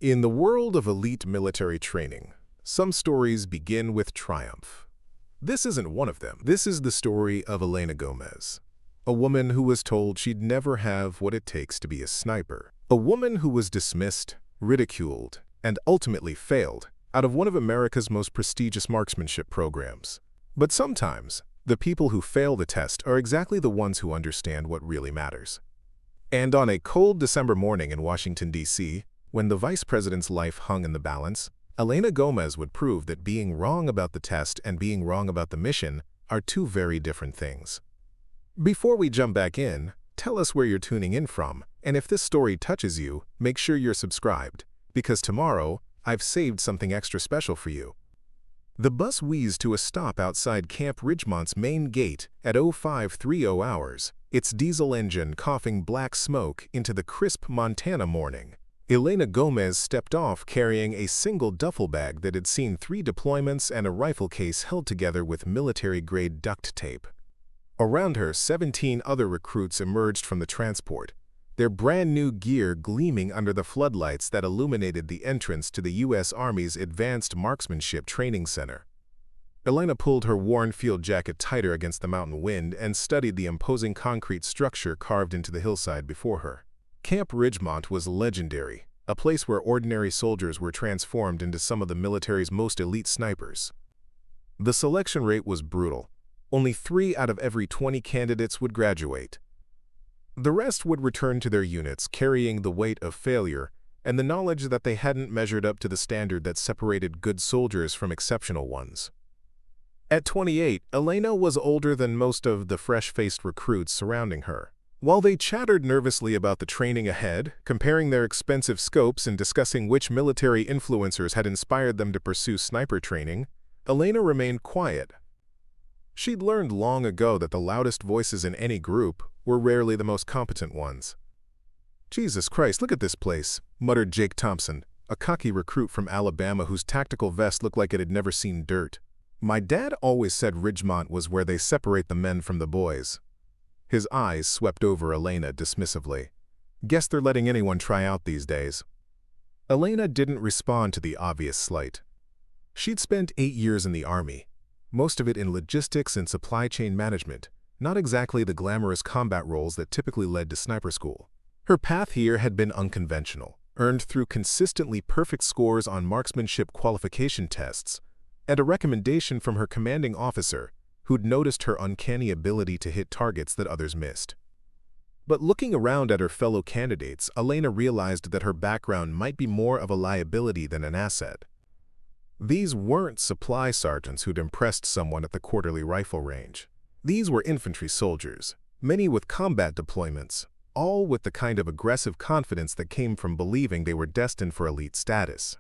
In the world of elite military training, some stories begin with triumph. This isn't one of them. This is the story of Elena Gomez, a woman who was told she'd never have what it takes to be a sniper. A woman who was dismissed, ridiculed, and ultimately failed out of one of America's most prestigious marksmanship programs. But sometimes, the people who fail the test are exactly the ones who understand what really matters. And on a cold December morning in Washington, D.C., when the vice president's life hung in the balance, Elena Gomez would prove that being wrong about the test and being wrong about the mission are two very different things. Before we jump back in, tell us where you're tuning in from, and if this story touches you, make sure you're subscribed, because tomorrow, I've saved something extra special for you. The bus wheezed to a stop outside Camp Ridgemont's main gate at 0530 hours, its diesel engine coughing black smoke into the crisp Montana morning. Elena Gomez stepped off carrying a single duffel bag that had seen 3 deployments and a rifle case held together with military-grade duct tape. Around her, 17 other recruits emerged from the transport, their brand-new gear gleaming under the floodlights that illuminated the entrance to the U.S. Army's Advanced Marksmanship Training Center. Elena pulled her worn field jacket tighter against the mountain wind and studied the imposing concrete structure carved into the hillside before her. Camp Ridgemont was legendary, a place where ordinary soldiers were transformed into some of the military's most elite snipers. The selection rate was brutal. Only 3 out of every 20 candidates would graduate. The rest would return to their units carrying the weight of failure and the knowledge that they hadn't measured up to the standard that separated good soldiers from exceptional ones. At 28, Elena was older than most of the fresh-faced recruits surrounding her. While they chattered nervously about the training ahead, comparing their expensive scopes and discussing which military influencers had inspired them to pursue sniper training, Elena remained quiet. She'd learned long ago that the loudest voices in any group were rarely the most competent ones. "Jesus Christ, look at this place," muttered Jake Thompson, a cocky recruit from Alabama whose tactical vest looked like it had never seen dirt. "My dad always said Ridgemont was where they separate the men from the boys." His eyes swept over Elena dismissively. "Guess they're letting anyone try out these days." Elena didn't respond to the obvious slight. She'd spent 8 years in the Army, most of it in logistics and supply chain management, not exactly the glamorous combat roles that typically led to sniper school. Her path here had been unconventional, earned through consistently perfect scores on marksmanship qualification tests, and a recommendation from her commanding officer, who'd noticed her uncanny ability to hit targets that others missed. But looking around at her fellow candidates, Elena realized that her background might be more of a liability than an asset. These weren't supply sergeants who'd impressed someone at the quarterly rifle range. These were infantry soldiers, many with combat deployments, all with the kind of aggressive confidence that came from believing they were destined for elite status.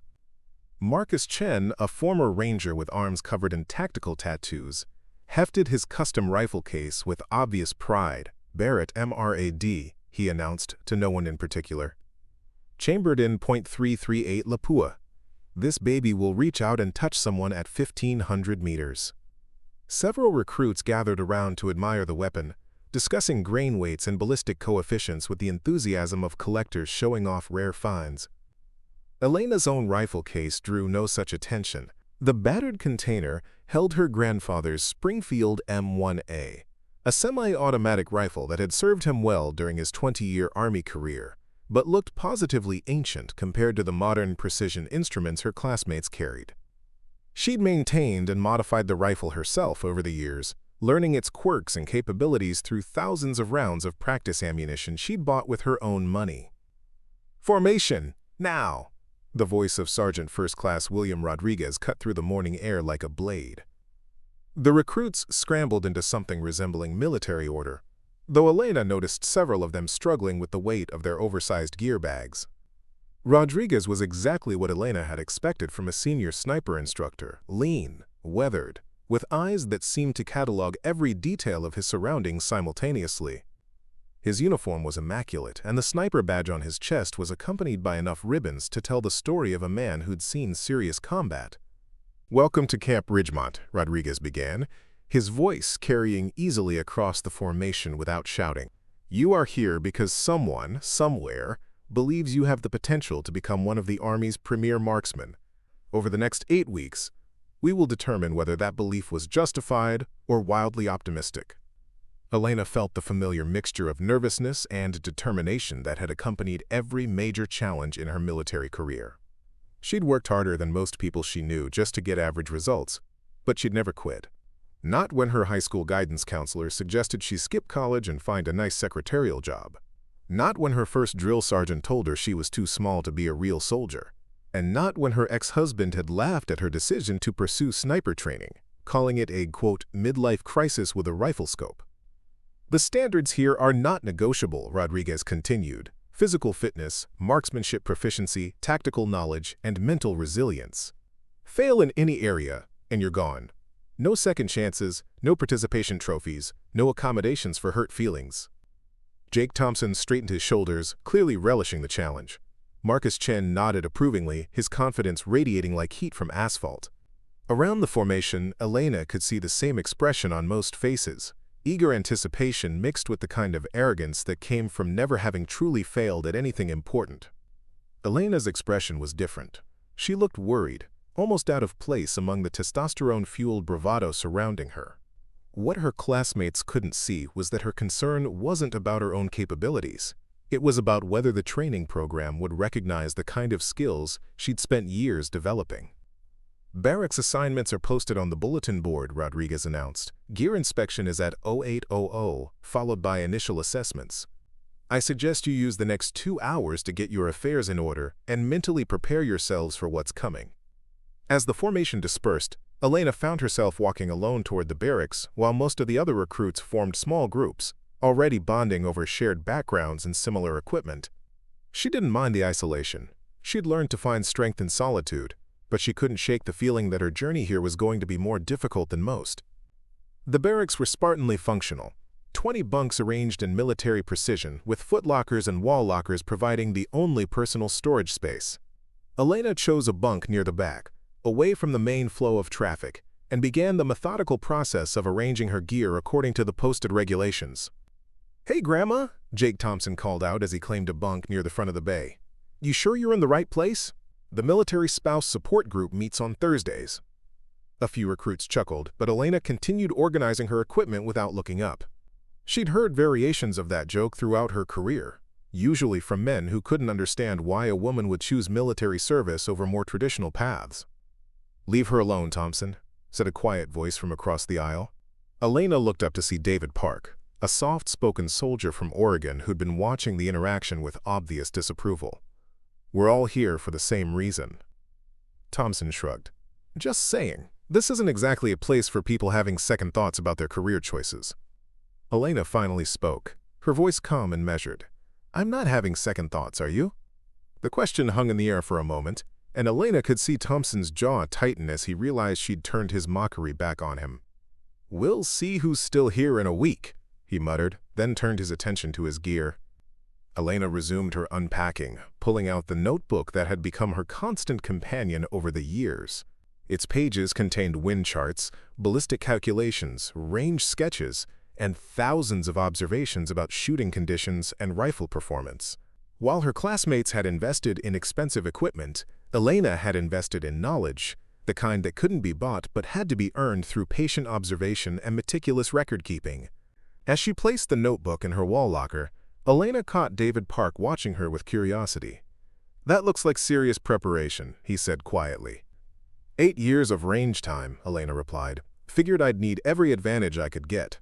Marcus Chen, a former ranger with arms covered in tactical tattoos, hefted his custom rifle case with obvious pride. "Barrett MRAD, he announced to no one in particular. "Chambered in .338 Lapua. This baby will reach out and touch someone at 1,500 meters." Several recruits gathered around to admire the weapon, discussing grain weights and ballistic coefficients with the enthusiasm of collectors showing off rare finds. Elena's own rifle case drew no such attention. The battered container held her grandfather's Springfield M1A, a semi-automatic rifle that had served him well during his 20-year Army career, but looked positively ancient compared to the modern precision instruments her classmates carried. She'd maintained and modified the rifle herself over the years, learning its quirks and capabilities through thousands of rounds of practice ammunition she'd bought with her own money. "Formation, now!" The voice of Sergeant First Class William Rodriguez cut through the morning air like a blade. The recruits scrambled into something resembling military order, though Elena noticed several of them struggling with the weight of their oversized gear bags. Rodriguez was exactly what Elena had expected from a senior sniper instructor, lean, weathered, with eyes that seemed to catalog every detail of his surroundings simultaneously. His uniform was immaculate, and the sniper badge on his chest was accompanied by enough ribbons to tell the story of a man who'd seen serious combat. "Welcome to Camp Ridgemont," Rodriguez began, his voice carrying easily across the formation without shouting. "You are here because someone, somewhere, believes you have the potential to become one of the Army's premier marksmen. Over the next 8 weeks, we will determine whether that belief was justified or wildly optimistic. Elena felt the familiar mixture of nervousness and determination that had accompanied every major challenge in her military career. She'd worked harder than most people she knew just to get average results, but she'd never quit. Not when her high school guidance counselor suggested she skip college and find a nice secretarial job. Not when her first drill sergeant told her she was too small to be a real soldier. And not when her ex-husband had laughed at her decision to pursue sniper training, calling it a, quote, midlife crisis with a rifle scope. The standards here are not negotiable, Rodriguez continued. Physical fitness, marksmanship proficiency, tactical knowledge, and mental resilience. Fail in any area, and you're gone. No second chances, no participation trophies, no accommodations for hurt feelings. Jake Thompson straightened his shoulders, clearly relishing the challenge. Marcus Chen nodded approvingly, his confidence radiating like heat from asphalt. Around the formation, Elena could see the same expression on most faces. Eager anticipation mixed with the kind of arrogance that came from never having truly failed at anything important. Elena's expression was different. She looked worried, almost out of place among the testosterone-fueled bravado surrounding her. What her classmates couldn't see was that her concern wasn't about her own capabilities. It was about whether the training program would recognize the kind of skills she'd spent years developing. Barracks assignments are posted on the bulletin board, Rodriguez announced. Gear inspection is at 0800, followed by initial assessments. I suggest you use the next 2 hours to get your affairs in order and mentally prepare yourselves for what's coming. As the formation dispersed, Elena found herself walking alone toward the barracks while most of the other recruits formed small groups, already bonding over shared backgrounds and similar equipment. She didn't mind the isolation. She'd learned to find strength in solitude, but she couldn't shake the feeling that her journey here was going to be more difficult than most. The barracks were Spartanly functional. 20 bunks arranged in military precision, with footlockers and wall lockers providing the only personal storage space. Elena chose a bunk near the back, away from the main flow of traffic, and began the methodical process of arranging her gear according to the posted regulations. "Hey, Grandma," Jake Thompson called out as he claimed a bunk near the front of the bay. "You sure you're in the right place? The military spouse support group meets on Thursdays." A few recruits chuckled, but Elena continued organizing her equipment without looking up. She'd heard variations of that joke throughout her career, usually from men who couldn't understand why a woman would choose military service over more traditional paths. "Leave her alone, Thompson," said a quiet voice from across the aisle. Elena looked up to see David Park, a soft-spoken soldier from Oregon who'd been watching the interaction with obvious disapproval. "We're all here for the same reason." Thompson shrugged. "Just saying, this isn't exactly a place for people having second thoughts about their career choices." Elena finally spoke, her voice calm and measured. "I'm not having second thoughts, are you?" The question hung in the air for a moment, and Elena could see Thompson's jaw tighten as he realized she'd turned his mockery back on him. "We'll see who's still here in a week," he muttered, then turned his attention to his gear. Elena resumed her unpacking, pulling out the notebook that had become her constant companion over the years. Its pages contained wind charts, ballistic calculations, range sketches, and thousands of observations about shooting conditions and rifle performance. While her classmates had invested in expensive equipment, Elena had invested in knowledge, the kind that couldn't be bought but had to be earned through patient observation and meticulous record-keeping. As she placed the notebook in her wall locker, Elena caught David Park watching her with curiosity. "That looks like serious preparation," he said quietly. 8 years of range time," Elena replied. "Figured I'd need every advantage I could get."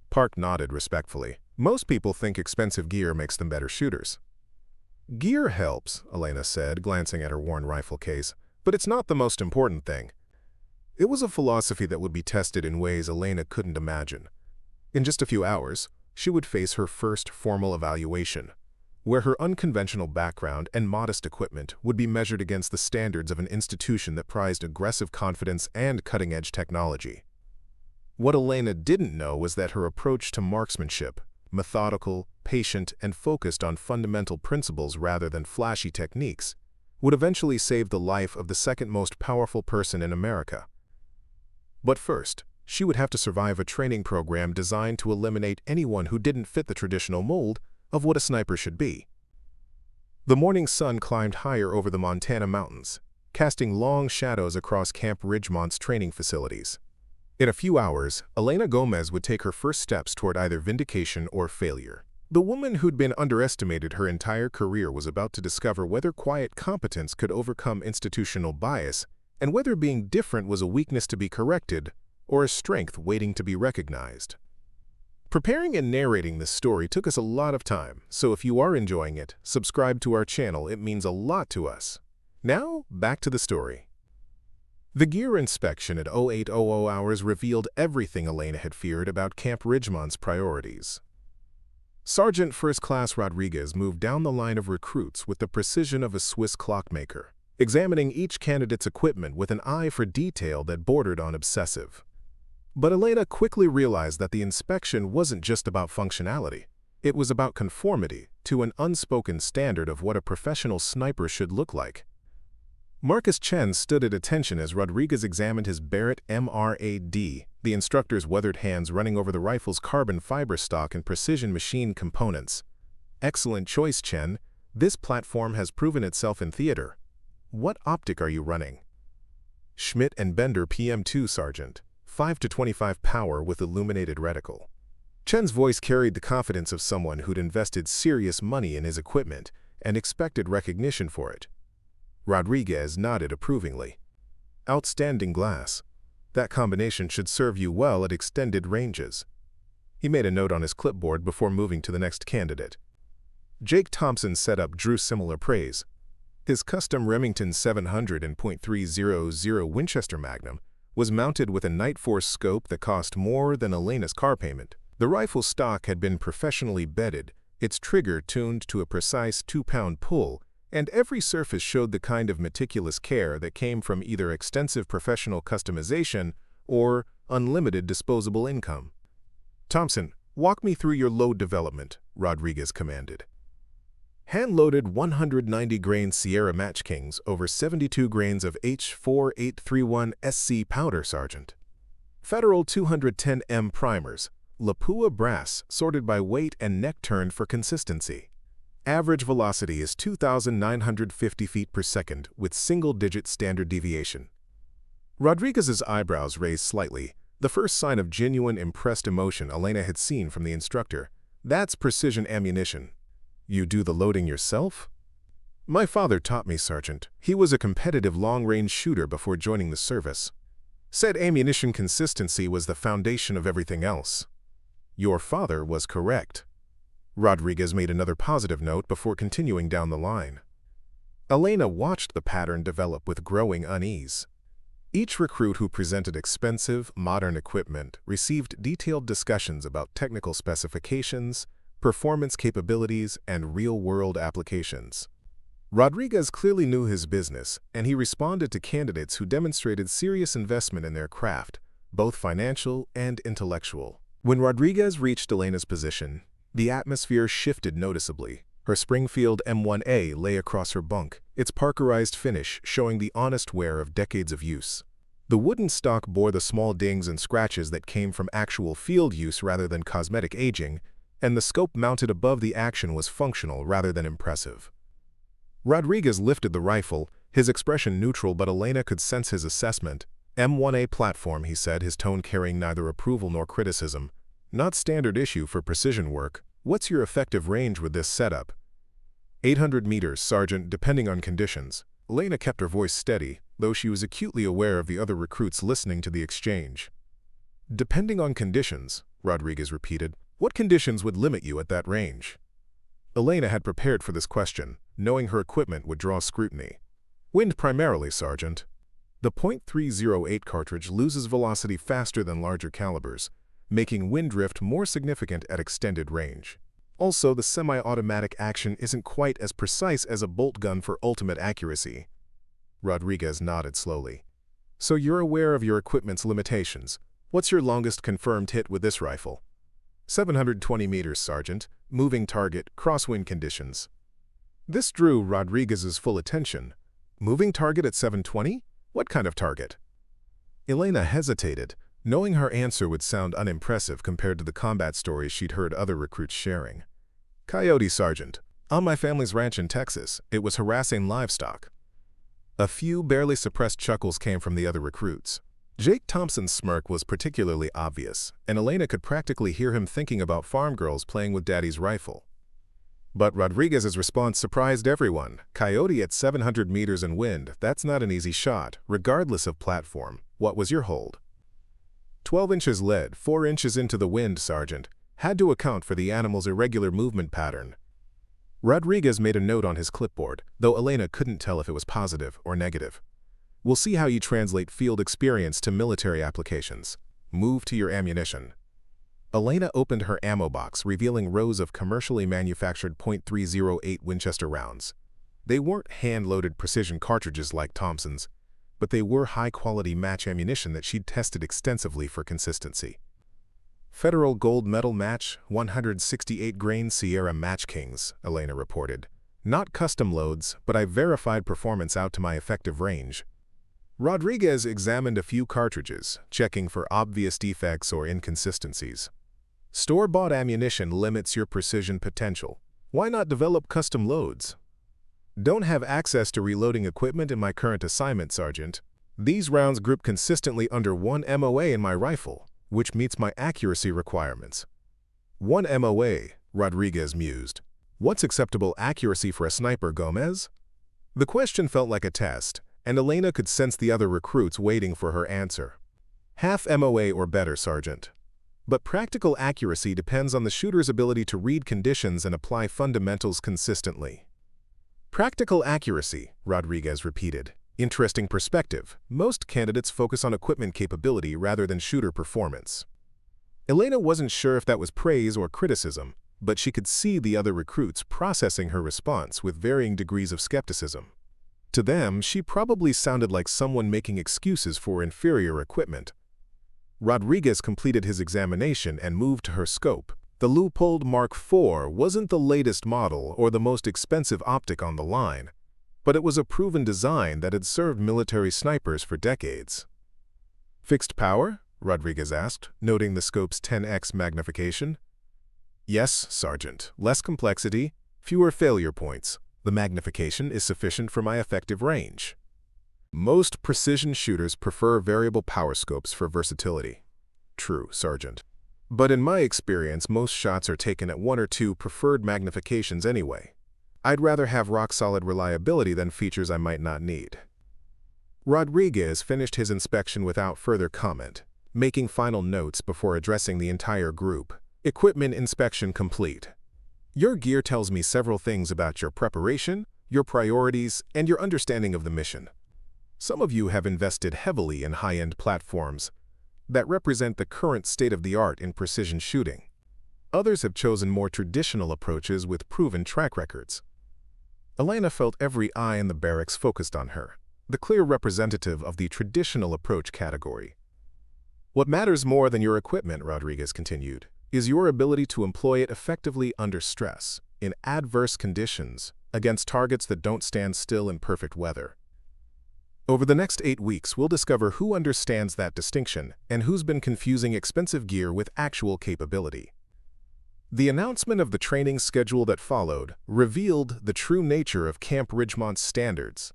Park nodded respectfully. "Most people think expensive gear makes them better shooters." "Gear helps," Elena said, glancing at her worn rifle case, "but it's not the most important thing." It was a philosophy that would be tested in ways Elena couldn't imagine. In just a few hours, she would face her first formal evaluation, where her unconventional background and modest equipment would be measured against the standards of an institution that prized aggressive confidence and cutting-edge technology. What Elena didn't know was that her approach to marksmanship, methodical, patient, and focused on fundamental principles rather than flashy techniques, would eventually save the life of the second most powerful person in America. But first, she would have to survive a training program designed to eliminate anyone who didn't fit the traditional mold of what a sniper should be. The morning sun climbed higher over the Montana mountains, casting long shadows across Camp Ridgemont's training facilities. In a few hours, Elena Gomez would take her first steps toward either vindication or failure. The woman who'd been underestimated her entire career was about to discover whether quiet competence could overcome institutional bias and whether being different was a weakness to be corrected or a strength waiting to be recognized. Preparing and narrating this story took us a lot of time, so if you are enjoying it, subscribe to our channel. It means a lot to us. Now, back to the story. The gear inspection at 0800 hours revealed everything Elena had feared about Camp Ridgemont's priorities. Sergeant First Class Rodriguez moved down the line of recruits with the precision of a Swiss clockmaker, examining each candidate's equipment with an eye for detail that bordered on obsessive. But Elena quickly realized that the inspection wasn't just about functionality. It was about conformity to an unspoken standard of what a professional sniper should look like. Marcus Chen stood at attention as Rodriguez examined his Barrett MRAD, the instructor's weathered hands running over the rifle's carbon fiber stock and precision machine components. Excellent choice, Chen. This platform has proven itself in theater. What optic are you running? Schmidt and Bender PM2, Sergeant. 5 to 25 power with illuminated reticle. Chen's voice carried the confidence of someone who'd invested serious money in his equipment and expected recognition for it. Rodriguez nodded approvingly. Outstanding glass. That combination should serve you well at extended ranges. He made a note on his clipboard before moving to the next candidate. Jake Thompson's setup drew similar praise. His custom Remington 700 and .300 Winchester Magnum was mounted with a Night Force scope that cost more than Elena's car payment. The rifle stock had been professionally bedded, its trigger tuned to a precise 2-pound pull, and every surface showed the kind of meticulous care that came from either extensive professional customization or unlimited disposable income. Thompson, walk me through your load development, Rodriguez commanded. Hand-loaded 190-grain Sierra Match Kings over 72 grains of H4831 SC powder, Sergeant. Federal 210M primers, Lapua brass sorted by weight and neck turn for consistency. Average velocity is 2,950 feet per second with single-digit standard deviation. Rodriguez's eyebrows raised slightly, the first sign of genuine impressed emotion Elena had seen from the instructor. That's precision ammunition. You do the loading yourself? My father taught me, Sergeant. He was a competitive long-range shooter before joining the service. Said ammunition consistency was the foundation of everything else. Your father was correct. Rodriguez made another positive note before continuing down the line. Elena watched the pattern develop with growing unease. Each recruit who presented expensive, modern equipment received detailed discussions about technical specifications, performance capabilities, and real-world applications. Rodriguez clearly knew his business, and he responded to candidates who demonstrated serious investment in their craft, both financial and intellectual. When Rodriguez reached Elena's position, the atmosphere shifted noticeably. Her Springfield M1A lay across her bunk, its parkerized finish showing the honest wear of decades of use. The wooden stock bore the small dings and scratches that came from actual field use rather than cosmetic aging, and the scope mounted above the action was functional rather than impressive. Rodriguez lifted the rifle, his expression neutral, but Elena could sense his assessment. M1A platform, he said, his tone carrying neither approval nor criticism. Not standard issue for precision work. What's your effective range with this setup? 800 meters, Sergeant, depending on conditions. Elena kept her voice steady, though she was acutely aware of the other recruits listening to the exchange. Depending on conditions, Rodriguez repeated. What conditions would limit you at that range? Elena had prepared for this question, knowing her equipment would draw scrutiny. Wind primarily, Sergeant. The .308 cartridge loses velocity faster than larger calibers, making wind drift more significant at extended range. Also, the semi-automatic action isn't quite as precise as a bolt gun for ultimate accuracy. Rodriguez nodded slowly. So you're aware of your equipment's limitations. What's your longest confirmed hit with this rifle? 720 meters, Sergeant. Moving target, crosswind conditions. This drew Rodriguez's full attention. Moving target at 720? What kind of target? Elena hesitated, knowing her answer would sound unimpressive compared to the combat stories she'd heard other recruits sharing. Coyote, Sergeant. On my family's ranch in Texas, it was harassing livestock. A few barely suppressed chuckles came from the other recruits. Jake Thompson's smirk was particularly obvious, and Elena could practically hear him thinking about farm girls playing with Daddy's rifle. But Rodriguez's response surprised everyone. Coyote at 700 meters in wind, that's not an easy shot, regardless of platform. What was your hold? 12 inches lead, 4 inches into the wind, Sergeant. Had to account for the animal's irregular movement pattern. Rodriguez made a note on his clipboard, though Elena couldn't tell if it was positive or negative. We'll see how you translate field experience to military applications. Move to your ammunition. Elena opened her ammo box, revealing rows of commercially manufactured .308 Winchester rounds. They weren't hand-loaded precision cartridges like Thompson's, but they were high-quality match ammunition that she'd tested extensively for consistency. Federal gold medal match, 168-grain Sierra Match Kings, Elena reported. Not custom loads, but I verified performance out to my effective range. Rodriguez examined a few cartridges, checking for obvious defects or inconsistencies. Store-bought ammunition limits your precision potential. Why not develop custom loads? Don't have access to reloading equipment in my current assignment, Sergeant. These rounds group consistently under 1 MOA in my rifle, which meets my accuracy requirements. 1 MOA, Rodriguez mused. What's acceptable accuracy for a sniper, Gomez? The question felt like a test, and Elena could sense the other recruits waiting for her answer. Half MOA or better, Sergeant. But practical accuracy depends on the shooter's ability to read conditions and apply fundamentals consistently. Practical accuracy, Rodriguez repeated. Interesting perspective. Most candidates focus on equipment capability rather than shooter performance. Elena wasn't sure if that was praise or criticism, but she could see the other recruits processing her response with varying degrees of skepticism. To them, she probably sounded like someone making excuses for inferior equipment. Rodriguez completed his examination and moved to her scope. The Leupold Mark IV wasn't the latest model or the most expensive optic on the line, but it was a proven design that had served military snipers for decades. Fixed power? Rodriguez asked, noting the scope's 10x magnification. Yes, Sergeant. Less complexity, fewer failure points. The magnification is sufficient for my effective range. Most precision shooters prefer variable power scopes for versatility. True, Sergeant. But in my experience, most shots are taken at 1 or 2 preferred magnifications anyway. I'd rather have rock-solid reliability than features I might not need. Rodriguez finished his inspection without further comment, making final notes before addressing the entire group. Equipment inspection complete. Your gear tells me several things about your preparation, your priorities, and your understanding of the mission. Some of you have invested heavily in high-end platforms that represent the current state-of-the-art in precision shooting. Others have chosen more traditional approaches with proven track records. Elena felt every eye in the barracks focused on her, the clear representative of the traditional approach category. What matters more than your equipment, Rodriguez continued, is your ability to employ it effectively under stress, in adverse conditions, against targets that don't stand still in perfect weather. Over the next 8 weeks, we'll discover who understands that distinction and who's been confusing expensive gear with actual capability. The announcement of the training schedule that followed revealed the true nature of Camp Ridgemont's standards.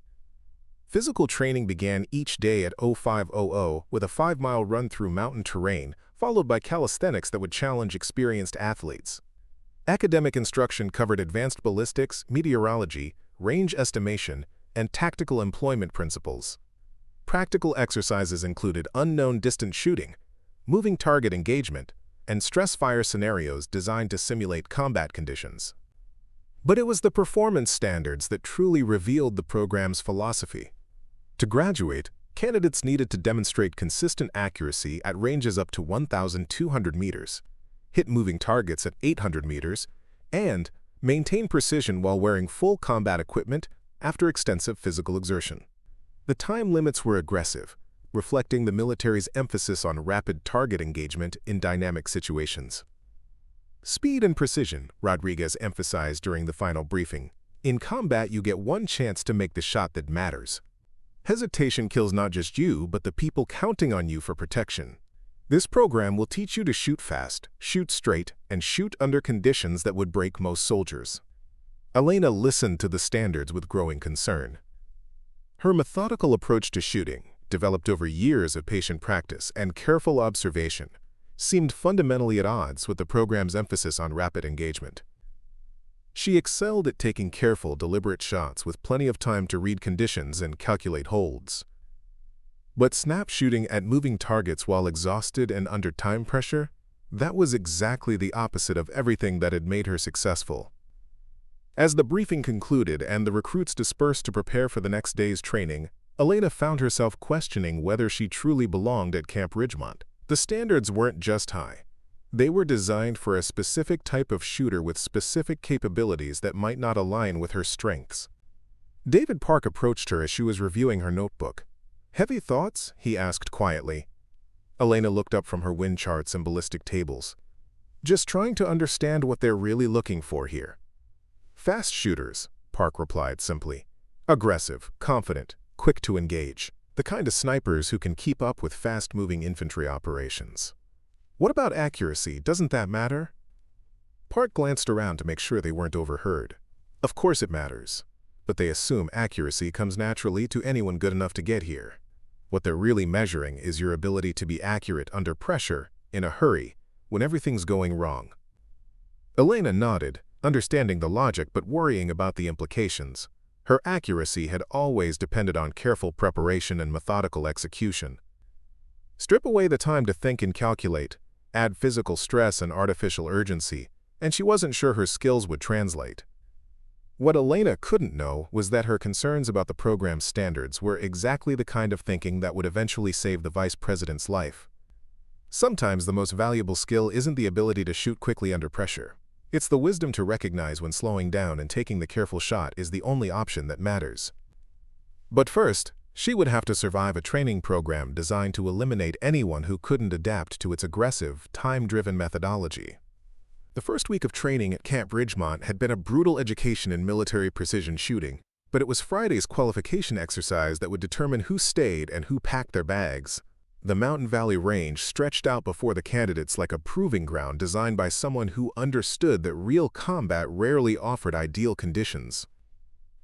Physical training began each day at 0500 with a 5-mile run through mountain terrain, followed by calisthenics that would challenge experienced athletes. Academic instruction covered advanced ballistics, meteorology, range estimation, and tactical employment principles. Practical exercises included unknown distance shooting, moving target engagement, and stress-fire scenarios designed to simulate combat conditions. But it was the performance standards that truly revealed the program's philosophy. To graduate, candidates needed to demonstrate consistent accuracy at ranges up to 1,200 meters, hit moving targets at 800 meters, and maintain precision while wearing full combat equipment after extensive physical exertion. The time limits were aggressive, reflecting the military's emphasis on rapid target engagement in dynamic situations. Speed and precision, Rodriguez emphasized during the final briefing. In combat, you get one chance to make the shot that matters. Hesitation kills not just you, but the people counting on you for protection. This program will teach you to shoot fast, shoot straight, and shoot under conditions that would break most soldiers. Elena listened to the standards with growing concern. Her methodical approach to shooting, developed over years of patient practice and careful observation, seemed fundamentally at odds with the program's emphasis on rapid engagement. She excelled at taking careful, deliberate shots with plenty of time to read conditions and calculate holds. But snap shooting at moving targets while exhausted and under time pressure, that was exactly the opposite of everything that had made her successful. As the briefing concluded and the recruits dispersed to prepare for the next day's training, Elena found herself questioning whether she truly belonged at Camp Ridgemont. The standards weren't just high. They were designed for a specific type of shooter with specific capabilities that might not align with her strengths. David Park approached her as she was reviewing her notebook. "Heavy thoughts?" he asked quietly. Elena looked up from her wind charts and ballistic tables. "Just trying to understand what they're really looking for here." "Fast shooters," Park replied simply. "Aggressive, confident, quick to engage. The kind of snipers who can keep up with fast-moving infantry operations." "What about accuracy? Doesn't that matter?" Park glanced around to make sure they weren't overheard. "Of course it matters. But they assume accuracy comes naturally to anyone good enough to get here. What they're really measuring is your ability to be accurate under pressure, in a hurry, when everything's going wrong." Elena nodded, understanding the logic but worrying about the implications. Her accuracy had always depended on careful preparation and methodical execution. Strip away the time to think and calculate, add physical stress and artificial urgency, and she wasn't sure her skills would translate. What Elena couldn't know was that her concerns about the program's standards were exactly the kind of thinking that would eventually save the vice president's life. Sometimes the most valuable skill isn't the ability to shoot quickly under pressure. It's the wisdom to recognize when slowing down and taking the careful shot is the only option that matters. But first, she would have to survive a training program designed to eliminate anyone who couldn't adapt to its aggressive, time-driven methodology. The first week of training at Camp Ridgemont had been a brutal education in military precision shooting, but it was Friday's qualification exercise that would determine who stayed and who packed their bags. The Mountain Valley Range stretched out before the candidates like a proving ground designed by someone who understood that real combat rarely offered ideal conditions.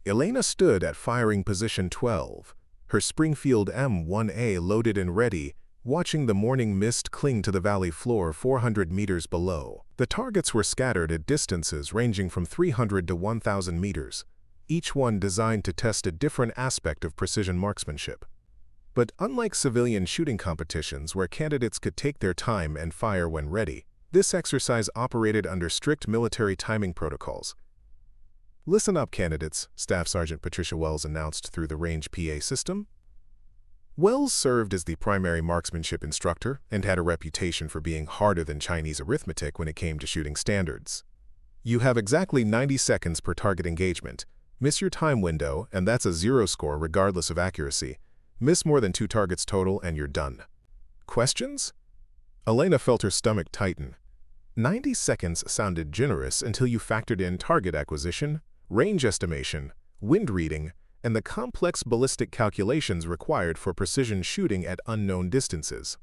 Elena stood at firing position 12, her Springfield M1A loaded and ready, watching the morning mist cling to the valley floor 400 meters below. The targets were scattered at distances ranging from 300 to 1,000 meters, each one designed to test a different aspect of precision marksmanship. But unlike civilian shooting competitions where candidates could take their time and fire when ready, this exercise operated under strict military timing protocols. "Listen up, candidates," Staff Sergeant Patricia Wells announced through the range PA system. Wells served as the primary marksmanship instructor and had a reputation for being harder than Chinese arithmetic when it came to shooting standards. "You have exactly 90 seconds per target engagement. Miss your time window, and that's a 0 score regardless of accuracy. Miss more than 2 targets total and you're done." Questions? Elena felt her stomach tighten. 90 seconds sounded generous until you factored in target acquisition, range estimation, wind reading, and the complex ballistic calculations required for precision shooting at unknown distances.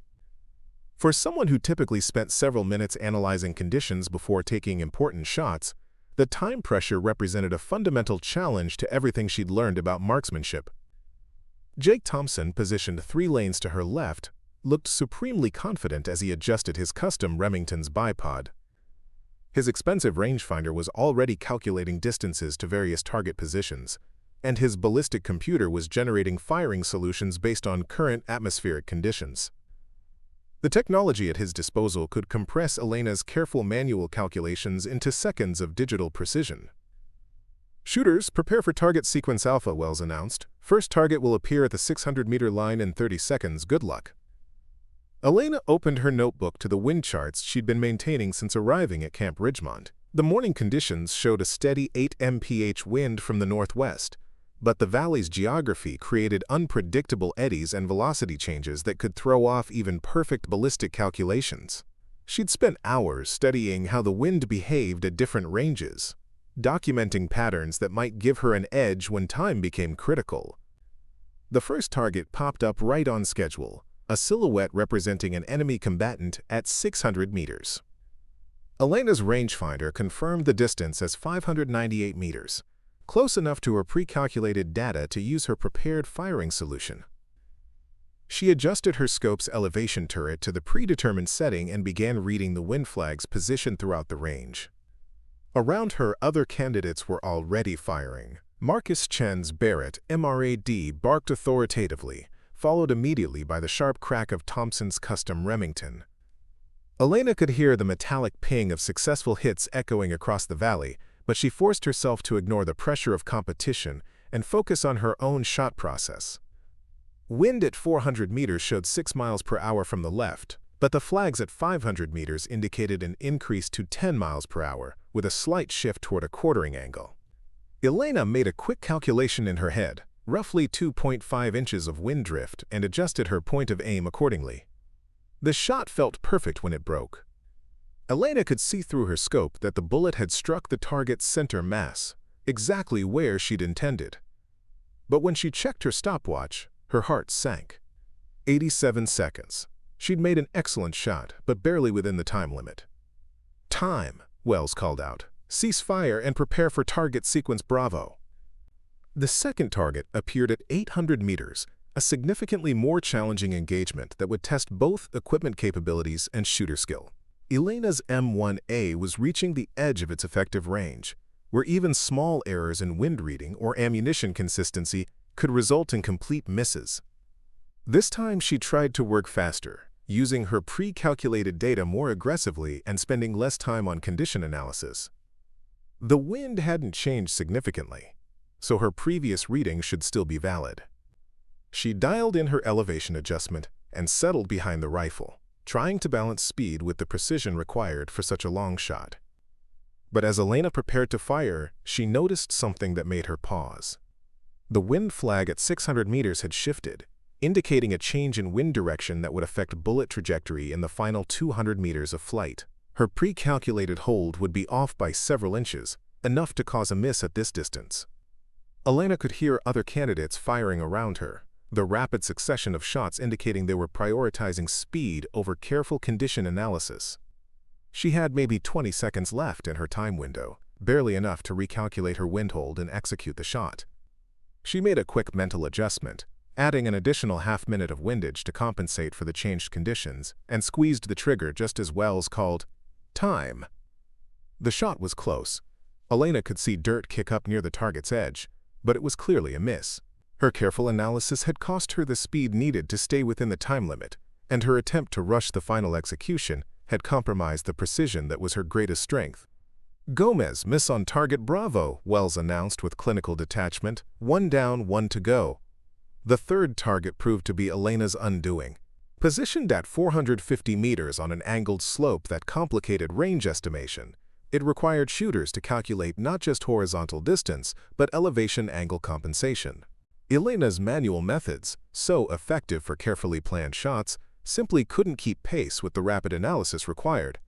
For someone who typically spent several minutes analyzing conditions before taking important shots, the time pressure represented a fundamental challenge to everything she'd learned about marksmanship. Jake Thompson, positioned 3 lanes to her left, looked supremely confident as he adjusted his custom Remington's bipod. His expensive rangefinder was already calculating distances to various target positions, and his ballistic computer was generating firing solutions based on current atmospheric conditions. The technology at his disposal could compress Elena's careful manual calculations into seconds of digital precision. "Shooters, prepare for target sequence alpha," Wells announced. "First target will appear at the 600-meter line in 30 seconds. Good luck." Elena opened her notebook to the wind charts she'd been maintaining since arriving at Camp Ridgemont. The morning conditions showed a steady 8 mph wind from the northwest, but the valley's geography created unpredictable eddies and velocity changes that could throw off even perfect ballistic calculations. She'd spent hours studying how the wind behaved at different ranges, documenting patterns that might give her an edge when time became critical. The first target popped up right on schedule, a silhouette representing an enemy combatant at 600 meters. Elena's rangefinder confirmed the distance as 598 meters, close enough to her pre-calculated data to use her prepared firing solution. She adjusted her scope's elevation turret to the predetermined setting and began reading the wind flags positioned throughout the range. Around her, other candidates were already firing. Marcus Chen's Barrett MRAD barked authoritatively, followed immediately by the sharp crack of Thompson's custom Remington. Elena could hear the metallic ping of successful hits echoing across the valley, but she forced herself to ignore the pressure of competition and focus on her own shot process. Wind at 400 meters showed 6 miles per hour from the left, but the flags at 500 meters indicated an increase to 10 miles per hour, with a slight shift toward a quartering angle. Elena made a quick calculation in her head, roughly 2.5 inches of wind drift, and adjusted her point of aim accordingly. The shot felt perfect when it broke. Elena could see through her scope that the bullet had struck the target's center mass, exactly where she'd intended. But when she checked her stopwatch, her heart sank. 87 seconds. She'd made an excellent shot, but barely within the time limit. "Time," Wells called out. "Cease fire and prepare for target sequence Bravo." The second target appeared at 800 meters, a significantly more challenging engagement that would test both equipment capabilities and shooter skill. Elena's M1A was reaching the edge of its effective range, where even small errors in wind reading or ammunition consistency could result in complete misses. This time she tried to work faster, using her pre-calculated data more aggressively and spending less time on condition analysis. The wind hadn't changed significantly, so her previous reading should still be valid. She dialed in her elevation adjustment and settled behind the rifle, trying to balance speed with the precision required for such a long shot. But as Elena prepared to fire, she noticed something that made her pause. The wind flag at 600 meters had shifted, indicating a change in wind direction that would affect bullet trajectory in the final 200 meters of flight. Her pre-calculated hold would be off by several inches, enough to cause a miss at this distance. Elena could hear other candidates firing around her, the rapid succession of shots indicating they were prioritizing speed over careful condition analysis. She had maybe 20 seconds left in her time window, barely enough to recalculate her wind hold and execute the shot. She made a quick mental adjustment, adding an additional half-minute of windage to compensate for the changed conditions, and squeezed the trigger just as Wells called, "Time." The shot was close. Elena could see dirt kick up near the target's edge, but it was clearly a miss. Her careful analysis had cost her the speed needed to stay within the time limit, and her attempt to rush the final execution had compromised the precision that was her greatest strength. "Gomez, miss on target Bravo," Wells announced with clinical detachment. "1 down, 1 to go." The third target proved to be Elena's undoing. Positioned at 450 meters on an angled slope that complicated range estimation, it required shooters to calculate not just horizontal distance, but elevation angle compensation. Elena's manual methods, so effective for carefully planned shots, simply couldn't keep pace with the rapid analysis required.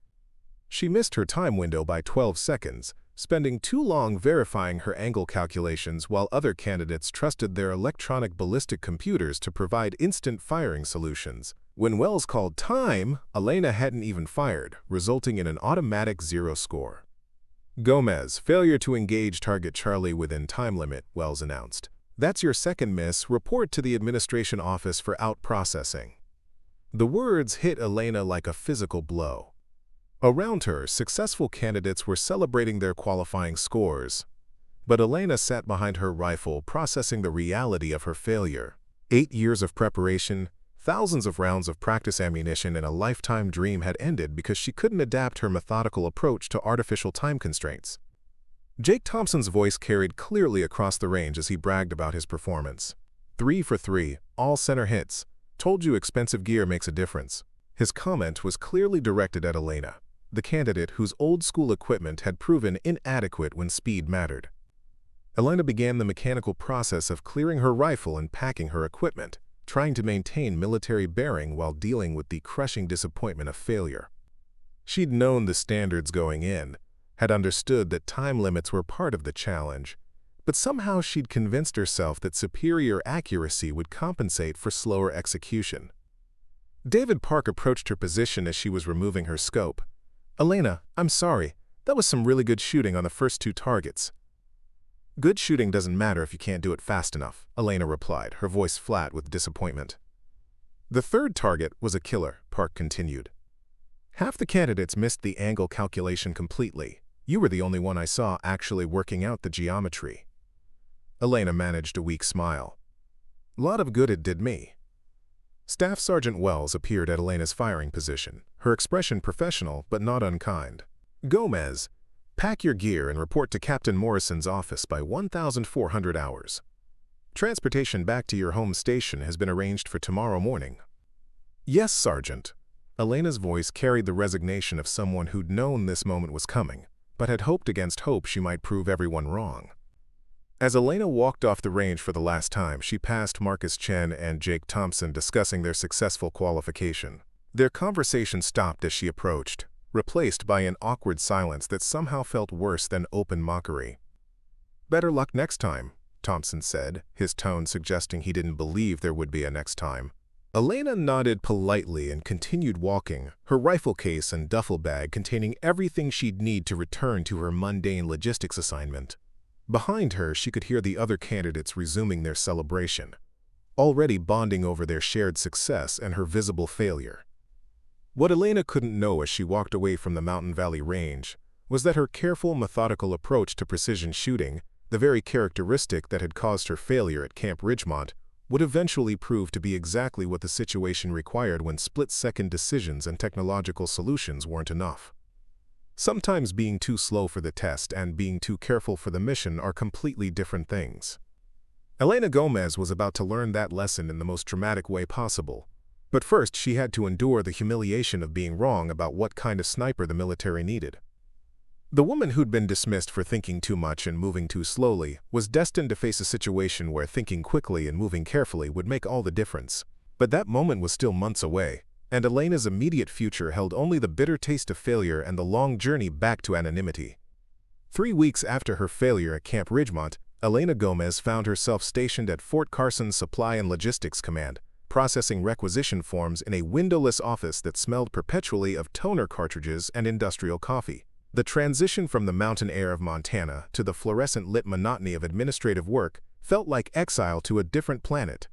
She missed her time window by 12 seconds, spending too long verifying her angle calculations while other candidates trusted their electronic ballistic computers to provide instant firing solutions. When Wells called time, Elena hadn't even fired, resulting in an automatic 0 score. "Gomez, failure to engage target Charlie within time limit," Wells announced. "That's your second miss. Report to the administration office for out-processing." The words hit Elena like a physical blow. Around her, successful candidates were celebrating their qualifying scores. But Elena sat behind her rifle, processing the reality of her failure. 8 years of preparation, thousands of rounds of practice ammunition, and a lifetime dream had ended because she couldn't adapt her methodical approach to artificial time constraints. Jake Thompson's voice carried clearly across the range as he bragged about his performance. 3 for 3, all center hits. Told you expensive gear makes a difference. His comment was clearly directed at Elena, the candidate whose old-school equipment had proven inadequate when speed mattered. Elena began the mechanical process of clearing her rifle and packing her equipment, trying to maintain military bearing while dealing with the crushing disappointment of failure. She'd known the standards going in, had understood that time limits were part of the challenge, but somehow she'd convinced herself that superior accuracy would compensate for slower execution. David Park approached her position as she was removing her scope. Elena, I'm sorry. That was some really good shooting on the first 2 targets. Good shooting doesn't matter if you can't do it fast enough, Elena replied, her voice flat with disappointment. The 3rd target was a killer, Park continued. Half the candidates missed the angle calculation completely. You were the only one I saw actually working out the geometry. Elena managed a weak smile. Lot of good it did me. Staff Sergeant Wells appeared at Elena's firing position, her expression professional but not unkind. Gomez, pack your gear and report to Captain Morrison's office by 1,400 hours. Transportation back to your home station has been arranged for tomorrow morning. Yes, Sergeant. Elena's voice carried the resignation of someone who'd known this moment was coming, but had hoped against hope she might prove everyone wrong. As Elena walked off the range for the last time, she passed Marcus Chen and Jake Thompson discussing their successful qualification. Their conversation stopped as she approached, replaced by an awkward silence that somehow felt worse than open mockery. Better luck next time, Thompson said, his tone suggesting he didn't believe there would be a next time. Elena nodded politely and continued walking, her rifle case and duffel bag containing everything she'd need to return to her mundane logistics assignment. Behind her, she could hear the other candidates resuming their celebration, already bonding over their shared success and her visible failure. What Elena couldn't know as she walked away from the Mountain Valley Range was that her careful, methodical approach to precision shooting, the very characteristic that had caused her failure at Camp Ridgemont, would eventually prove to be exactly what the situation required when split-second decisions and technological solutions weren't enough. Sometimes being too slow for the test and being too careful for the mission are completely different things. Elena Gomez was about to learn that lesson in the most dramatic way possible. But first, she had to endure the humiliation of being wrong about what kind of sniper the military needed. The woman who'd been dismissed for thinking too much and moving too slowly was destined to face a situation where thinking quickly and moving carefully would make all the difference. But that moment was still months away, and Elena's immediate future held only the bitter taste of failure and the long journey back to anonymity. 3 weeks after her failure at Camp Ridgemont, Elena Gomez found herself stationed at Fort Carson's Supply and Logistics Command, processing requisition forms in a windowless office that smelled perpetually of toner cartridges and industrial coffee. The transition from the mountain air of Montana to the fluorescent-lit monotony of administrative work felt like exile to a different planet.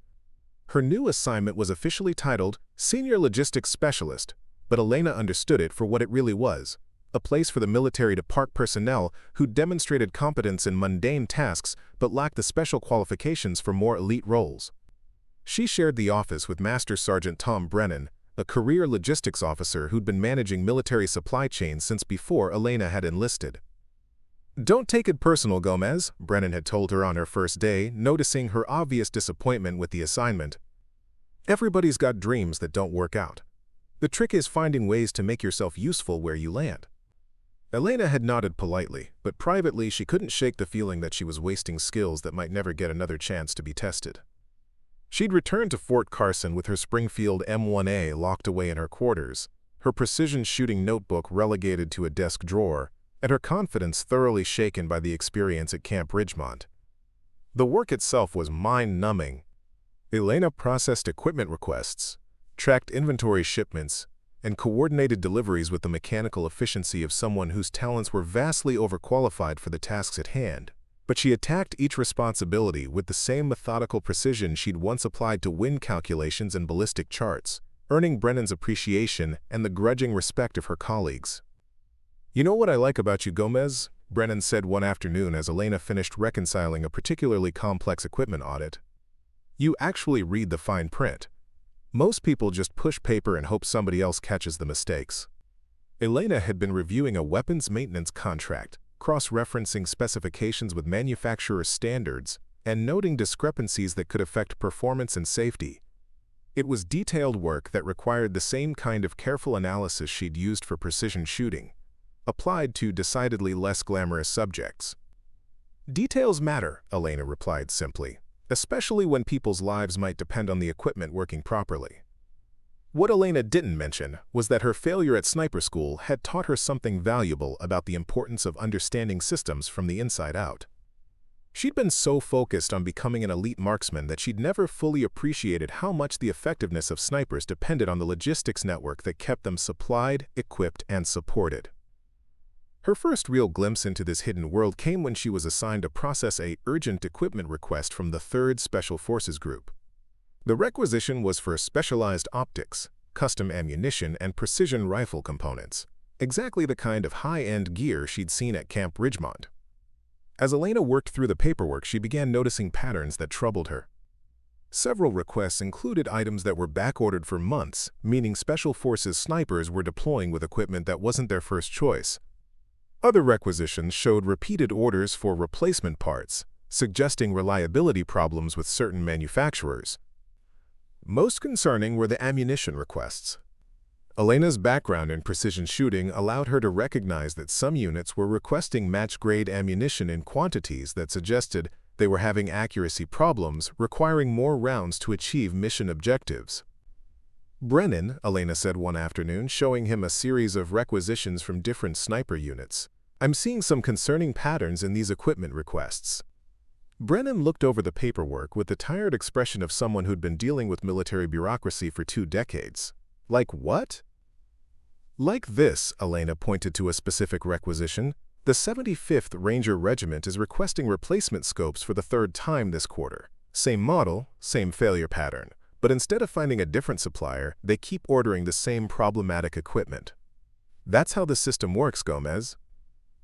Her new assignment was officially titled Senior Logistics Specialist, but Elena understood it for what it really was, a place for the military to park personnel who demonstrated competence in mundane tasks but lacked the special qualifications for more elite roles. She shared the office with Master Sergeant Tom Brennan, a career logistics officer who'd been managing military supply chains since before Elena had enlisted. "Don't take it personal, Gomez," Brennan had told her on her first day, noticing her obvious disappointment with the assignment. "Everybody's got dreams that don't work out. The trick is finding ways to make yourself useful where you land." Elena had nodded politely, but privately she couldn't shake the feeling that she was wasting skills that might never get another chance to be tested. She'd returned to Fort Carson with her Springfield M1A locked away in her quarters, her precision shooting notebook relegated to a desk drawer, and her confidence thoroughly shaken by the experience at Camp Ridgemont. The work itself was mind-numbing. Elena processed equipment requests, tracked inventory shipments, and coordinated deliveries with the mechanical efficiency of someone whose talents were vastly overqualified for the tasks at hand. But she attacked each responsibility with the same methodical precision she'd once applied to wind calculations and ballistic charts, earning Brennan's appreciation and the grudging respect of her colleagues. "You know what I like about you, Gomez?" Brennan said one afternoon as Elena finished reconciling a particularly complex equipment audit. "You actually read the fine print. Most people just push paper and hope somebody else catches the mistakes." Elena had been reviewing a weapons maintenance contract, cross-referencing specifications with manufacturer standards, and noting discrepancies that could affect performance and safety. It was detailed work that required the same kind of careful analysis she'd used for precision shooting, applied to decidedly less glamorous subjects. "Details matter," Elena replied simply, "especially when people's lives might depend on the equipment working properly." What Elena didn't mention was that her failure at sniper school had taught her something valuable about the importance of understanding systems from the inside out. She'd been so focused on becoming an elite marksman that she'd never fully appreciated how much the effectiveness of snipers depended on the logistics network that kept them supplied, equipped, and supported. Her first real glimpse into this hidden world came when she was assigned to process an urgent equipment request from the 3rd Special Forces Group. The requisition was for specialized optics, custom ammunition, and precision rifle components, exactly the kind of high-end gear she'd seen at Camp Ridgemont. As Elena worked through the paperwork, she began noticing patterns that troubled her. Several requests included items that were backordered for months, meaning Special Forces snipers were deploying with equipment that wasn't their first choice. Other requisitions showed repeated orders for replacement parts, suggesting reliability problems with certain manufacturers. Most concerning were the ammunition requests. Elena's background in precision shooting allowed her to recognize that some units were requesting match-grade ammunition in quantities that suggested they were having accuracy problems, requiring more rounds to achieve mission objectives. "Brennan," Elena said one afternoon, showing him a series of requisitions from different sniper units, "I'm seeing some concerning patterns in these equipment requests." Brennan looked over the paperwork with the tired expression of someone who'd been dealing with military bureaucracy for 2 decades. "Like what?" "Like this," Elena pointed to a specific requisition. "The 75th Ranger Regiment is requesting replacement scopes for the 3rd time this quarter. Same model, same failure pattern, but instead of finding a different supplier, they keep ordering the same problematic equipment." "That's how the system works, Gomez.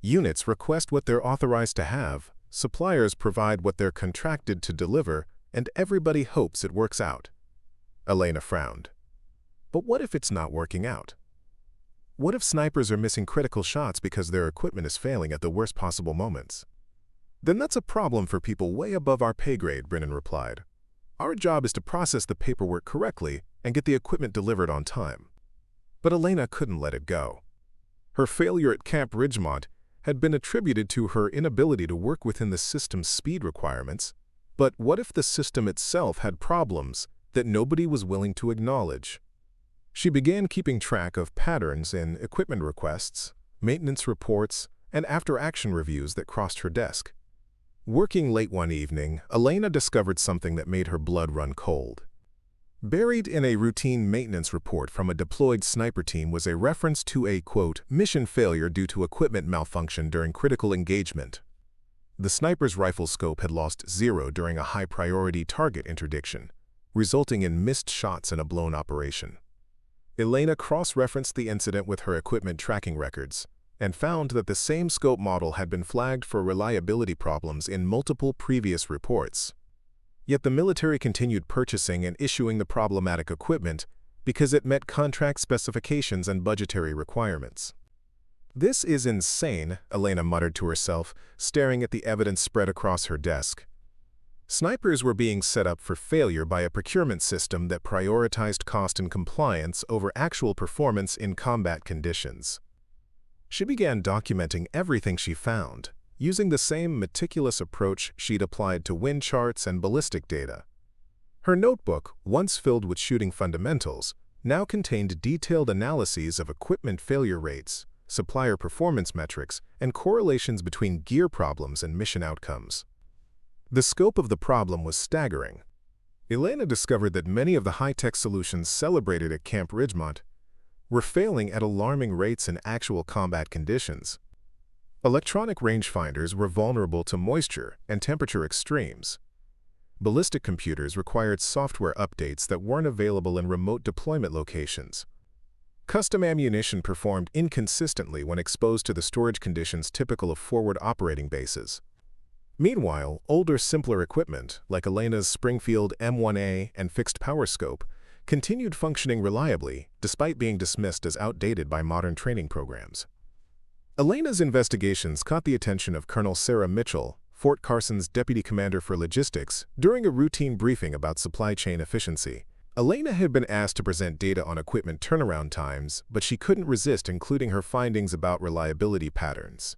Units request what they're authorized to have, suppliers provide what they're contracted to deliver, and everybody hopes it works out." Elena frowned. "But what if it's not working out? What if snipers are missing critical shots because their equipment is failing at the worst possible moments?" "Then that's a problem for people way above our pay grade," Brennan replied. "Our job is to process the paperwork correctly and get the equipment delivered on time." But Elena couldn't let it go. Her failure at Camp Ridgemont had been attributed to her inability to work within the system's speed requirements. But what if the system itself had problems that nobody was willing to acknowledge? She began keeping track of patterns in equipment requests, maintenance reports, and after-action reviews that crossed her desk. Working late one evening, Elena discovered something that made her blood run cold. Buried in a routine maintenance report from a deployed sniper team was a reference to a, quote, "mission failure due to equipment malfunction during critical engagement." The sniper's rifle scope had lost 0 during a high-priority target interdiction, resulting in missed shots in a blown operation. Elena cross-referenced the incident with her equipment tracking records and found that the same scope model had been flagged for reliability problems in multiple previous reports. Yet the military continued purchasing and issuing the problematic equipment because it met contract specifications and budgetary requirements. "This is insane," Elena muttered to herself, staring at the evidence spread across her desk. Snipers were being set up for failure by a procurement system that prioritized cost and compliance over actual performance in combat conditions. She began documenting everything she found, using the same meticulous approach she'd applied to wind charts and ballistic data. Her notebook, once filled with shooting fundamentals, now contained detailed analyses of equipment failure rates, supplier performance metrics, and correlations between gear problems and mission outcomes. The scope of the problem was staggering. Elena discovered that many of the high-tech solutions celebrated at Camp Ridgemont were failing at alarming rates in actual combat conditions. Electronic rangefinders were vulnerable to moisture and temperature extremes. Ballistic computers required software updates that weren't available in remote deployment locations. Custom ammunition performed inconsistently when exposed to the storage conditions typical of forward operating bases. Meanwhile, older, simpler equipment, like Elena's Springfield M1A and fixed power scope, continued functioning reliably, despite being dismissed as outdated by modern training programs. Elena's investigations caught the attention of Colonel Sarah Mitchell, Fort Carson's deputy commander for logistics, during a routine briefing about supply chain efficiency. Elena had been asked to present data on equipment turnaround times, but she couldn't resist including her findings about reliability patterns.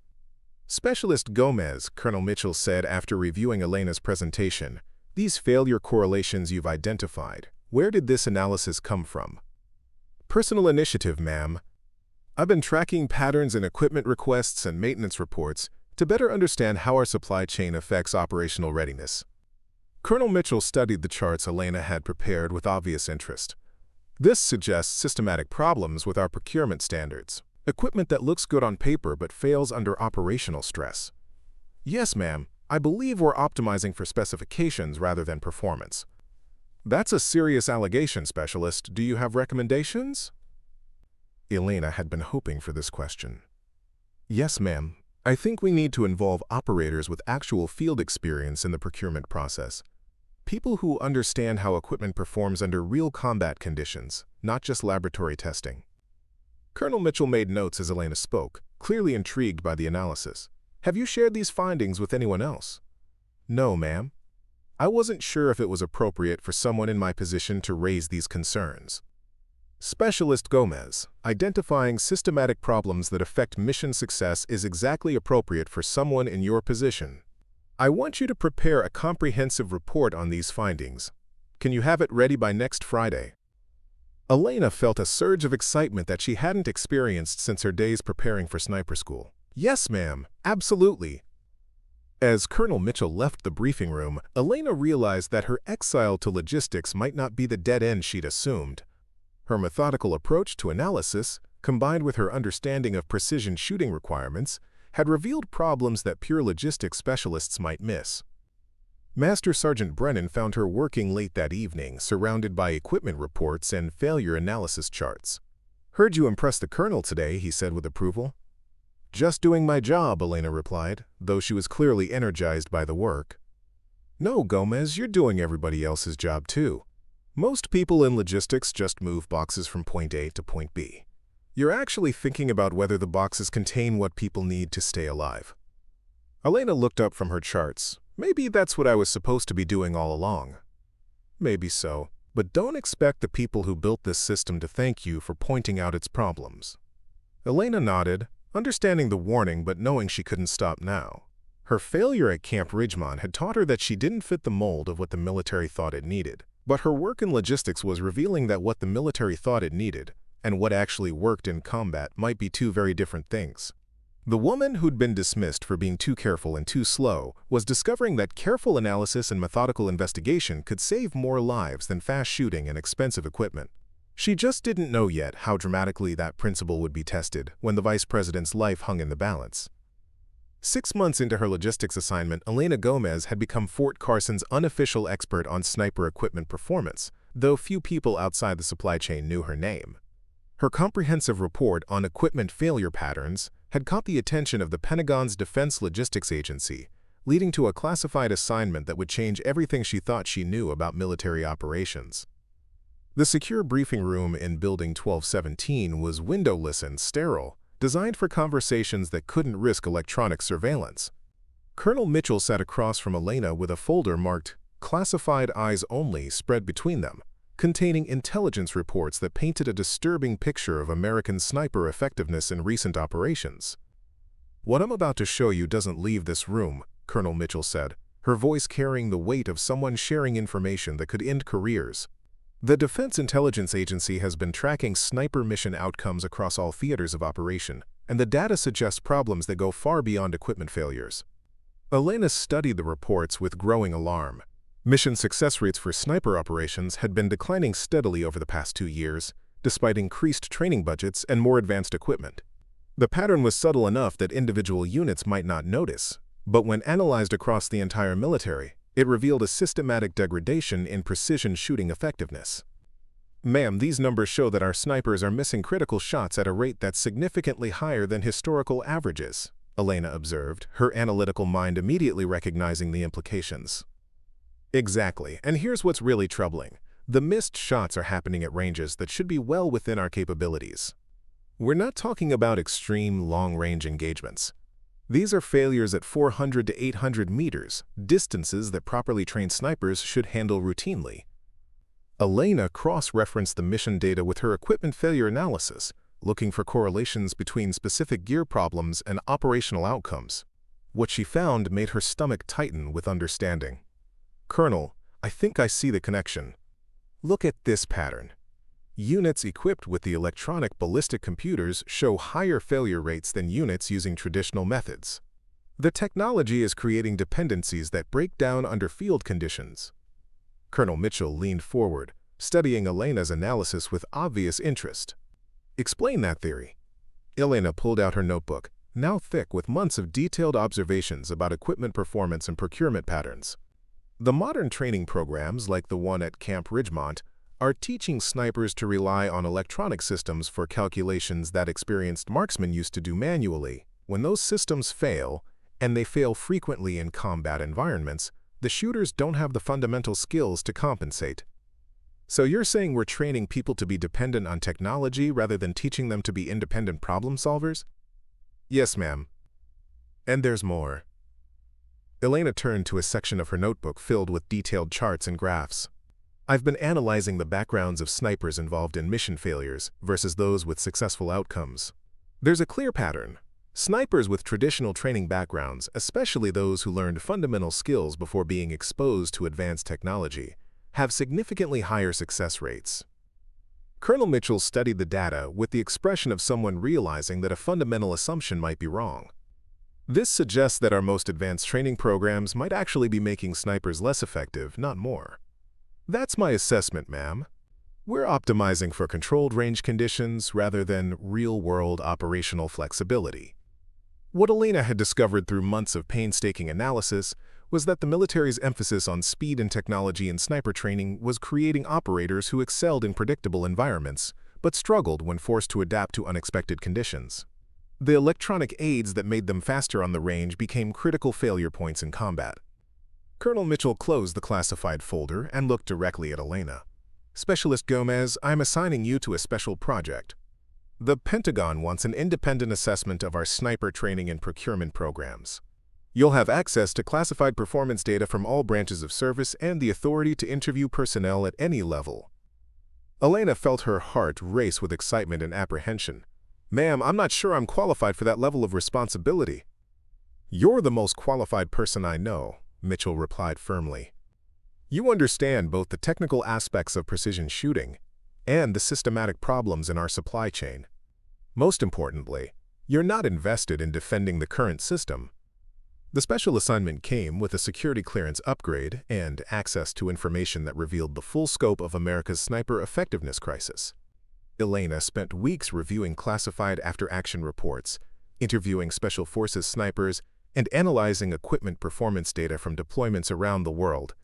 "Specialist Gomez," Colonel Mitchell said after reviewing Elena's presentation, "these failure correlations you've identified, where did this analysis come from?" "Personal initiative, ma'am. I've been tracking patterns in equipment requests and maintenance reports to better understand how our supply chain affects operational readiness. Colonel Mitchell studied the charts Elena had prepared with obvious interest. This suggests systematic problems with our procurement standards. Equipment that looks good on paper but fails under operational stress. Yes, ma'am. I believe we're optimizing for specifications rather than performance. That's a serious allegation, Specialist. Do you have recommendations? Elena had been hoping for this question. Yes, ma'am. I think we need to involve operators with actual field experience in the procurement process. People who understand how equipment performs under real combat conditions, not just laboratory testing. Colonel Mitchell made notes as Elena spoke, clearly intrigued by the analysis. Have you shared these findings with anyone else? No, ma'am. I wasn't sure if it was appropriate for someone in my position to raise these concerns. Specialist Gomez, identifying systematic problems that affect mission success is exactly appropriate for someone in your position. I want you to prepare a comprehensive report on these findings. Can you have it ready by next Friday? Elena felt a surge of excitement that she hadn't experienced since her days preparing for sniper school. Yes, ma'am, absolutely. As Colonel Mitchell left the briefing room, Elena realized that her exile to logistics might not be the dead end she'd assumed. Her methodical approach to analysis, combined with her understanding of precision shooting requirements, had revealed problems that pure logistics specialists might miss. Master Sergeant Brennan found her working late that evening, surrounded by equipment reports and failure analysis charts. Heard you impressed the colonel today, he said with approval. Just doing my job, Elena replied, though she was clearly energized by the work. No, Gomez, you're doing everybody else's job too. Most people in logistics just move boxes from point A to point B. You're actually thinking about whether the boxes contain what people need to stay alive. Elena looked up from her charts. Maybe that's what I was supposed to be doing all along. Maybe so, but don't expect the people who built this system to thank you for pointing out its problems. Elena nodded, understanding the warning but knowing she couldn't stop now. Her failure at Camp Ridgemont had taught her that she didn't fit the mold of what the military thought it needed. But her work in logistics was revealing that what the military thought it needed and what actually worked in combat might be two very different things. The woman who'd been dismissed for being too careful and too slow was discovering that careful analysis and methodical investigation could save more lives than fast shooting and expensive equipment. She just didn't know yet how dramatically that principle would be tested when the vice president's life hung in the balance. 6 months into her logistics assignment, Elena Gomez had become Fort Carson's unofficial expert on sniper equipment performance, though few people outside the supply chain knew her name. Her comprehensive report on equipment failure patterns had caught the attention of the Pentagon's Defense Logistics Agency, leading to a classified assignment that would change everything she thought she knew about military operations. The secure briefing room in Building 1217 was windowless and sterile, designed for conversations that couldn't risk electronic surveillance. Colonel Mitchell sat across from Elena with a folder marked "Classified Eyes Only" spread between them, containing intelligence reports that painted a disturbing picture of American sniper effectiveness in recent operations. What I'm about to show you doesn't leave this room, Colonel Mitchell said, her voice carrying the weight of someone sharing information that could end careers. The Defense Intelligence Agency has been tracking sniper mission outcomes across all theaters of operation, and the data suggests problems that go far beyond equipment failures. Elena studied the reports with growing alarm. Mission success rates for sniper operations had been declining steadily over the past 2 years, despite increased training budgets and more advanced equipment. The pattern was subtle enough that individual units might not notice, but when analyzed across the entire military, it revealed a systematic degradation in precision shooting effectiveness. Ma'am, these numbers show that our snipers are missing critical shots at a rate that's significantly higher than historical averages, Elena observed, her analytical mind immediately recognizing the implications. Exactly, and here's what's really troubling. The missed shots are happening at ranges that should be well within our capabilities. We're not talking about extreme long-range engagements. These are failures at 400 to 800 meters, distances that properly trained snipers should handle routinely. Elena cross-referenced the mission data with her equipment failure analysis, looking for correlations between specific gear problems and operational outcomes. What she found made her stomach tighten with understanding. Colonel, I think I see the connection. Look at this pattern. Units equipped with the electronic ballistic computers show higher failure rates than units using traditional methods. The technology is creating dependencies that break down under field conditions. Colonel Mitchell leaned forward, studying Elena's analysis with obvious interest. Explain that theory. Elena pulled out her notebook, now thick with months of detailed observations about equipment performance and procurement patterns. The modern training programs, like the one at Camp Ridgemont, are teaching snipers to rely on electronic systems for calculations that experienced marksmen used to do manually. When those systems fail, and they fail frequently in combat environments, the shooters don't have the fundamental skills to compensate. So you're saying we're training people to be dependent on technology rather than teaching them to be independent problem solvers? Yes, ma'am. And there's more. Elena turned to a section of her notebook filled with detailed charts and graphs. I've been analyzing the backgrounds of snipers involved in mission failures versus those with successful outcomes. There's a clear pattern. Snipers with traditional training backgrounds, especially those who learned fundamental skills before being exposed to advanced technology, have significantly higher success rates. Colonel Mitchell studied the data with the expression of someone realizing that a fundamental assumption might be wrong. This suggests that our most advanced training programs might actually be making snipers less effective, not more. That's my assessment, ma'am. We're optimizing for controlled range conditions rather than real-world operational flexibility. What Elena had discovered through months of painstaking analysis was that the military's emphasis on speed and technology in sniper training was creating operators who excelled in predictable environments, but struggled when forced to adapt to unexpected conditions. The electronic aids that made them faster on the range became critical failure points in combat. Colonel Mitchell closed the classified folder and looked directly at Elena. Specialist Gomez, I'm assigning you to a special project. The Pentagon wants an independent assessment of our sniper training and procurement programs. You'll have access to classified performance data from all branches of service and the authority to interview personnel at any level. Elena felt her heart race with excitement and apprehension. Ma'am, I'm not sure I'm qualified for that level of responsibility. You're the most qualified person I know, Mitchell replied firmly. You understand both the technical aspects of precision shooting and the systematic problems in our supply chain. Most importantly, you're not invested in defending the current system. The special assignment came with a security clearance upgrade and access to information that revealed the full scope of America's sniper effectiveness crisis. Elena spent weeks reviewing classified after-action reports, interviewing Special Forces snipers, and analyzing equipment performance data from deployments around the world.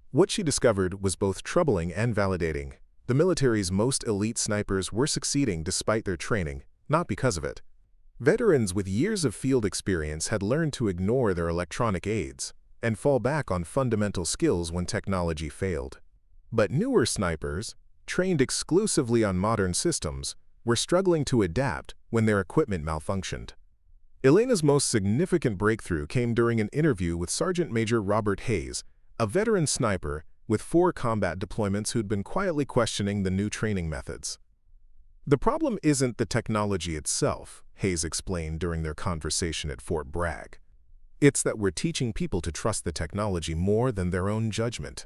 What she discovered was both troubling and validating. The military's most elite snipers were succeeding despite their training, not because of it. Veterans with years of field experience had learned to ignore their electronic aids and fall back on fundamental skills when technology failed. But newer snipers, trained exclusively on modern systems, were struggling to adapt when their equipment malfunctioned. Elena's most significant breakthrough came during an interview with Sergeant Major Robert Hayes, a veteran sniper with 4 combat deployments who'd been quietly questioning the new training methods. The problem isn't the technology itself, Hayes explained during their conversation at Fort Bragg. It's that we're teaching people to trust the technology more than their own judgment.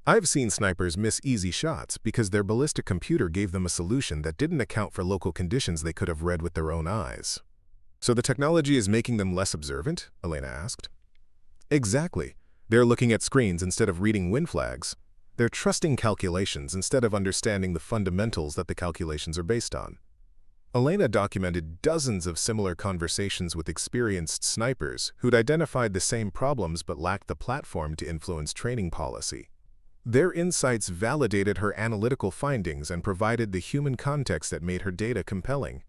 I've seen snipers miss easy shots because their ballistic computer gave them a solution that didn't account for local conditions they could have read with their own eyes. So the technology is making them less observant? Elena asked. Exactly. They're looking at screens instead of reading wind flags. They're trusting calculations instead of understanding the fundamentals that the calculations are based on. Elena documented dozens of similar conversations with experienced snipers who'd identified the same problems but lacked the platform to influence training policy. Their insights validated her analytical findings and provided the human context that made her data compelling.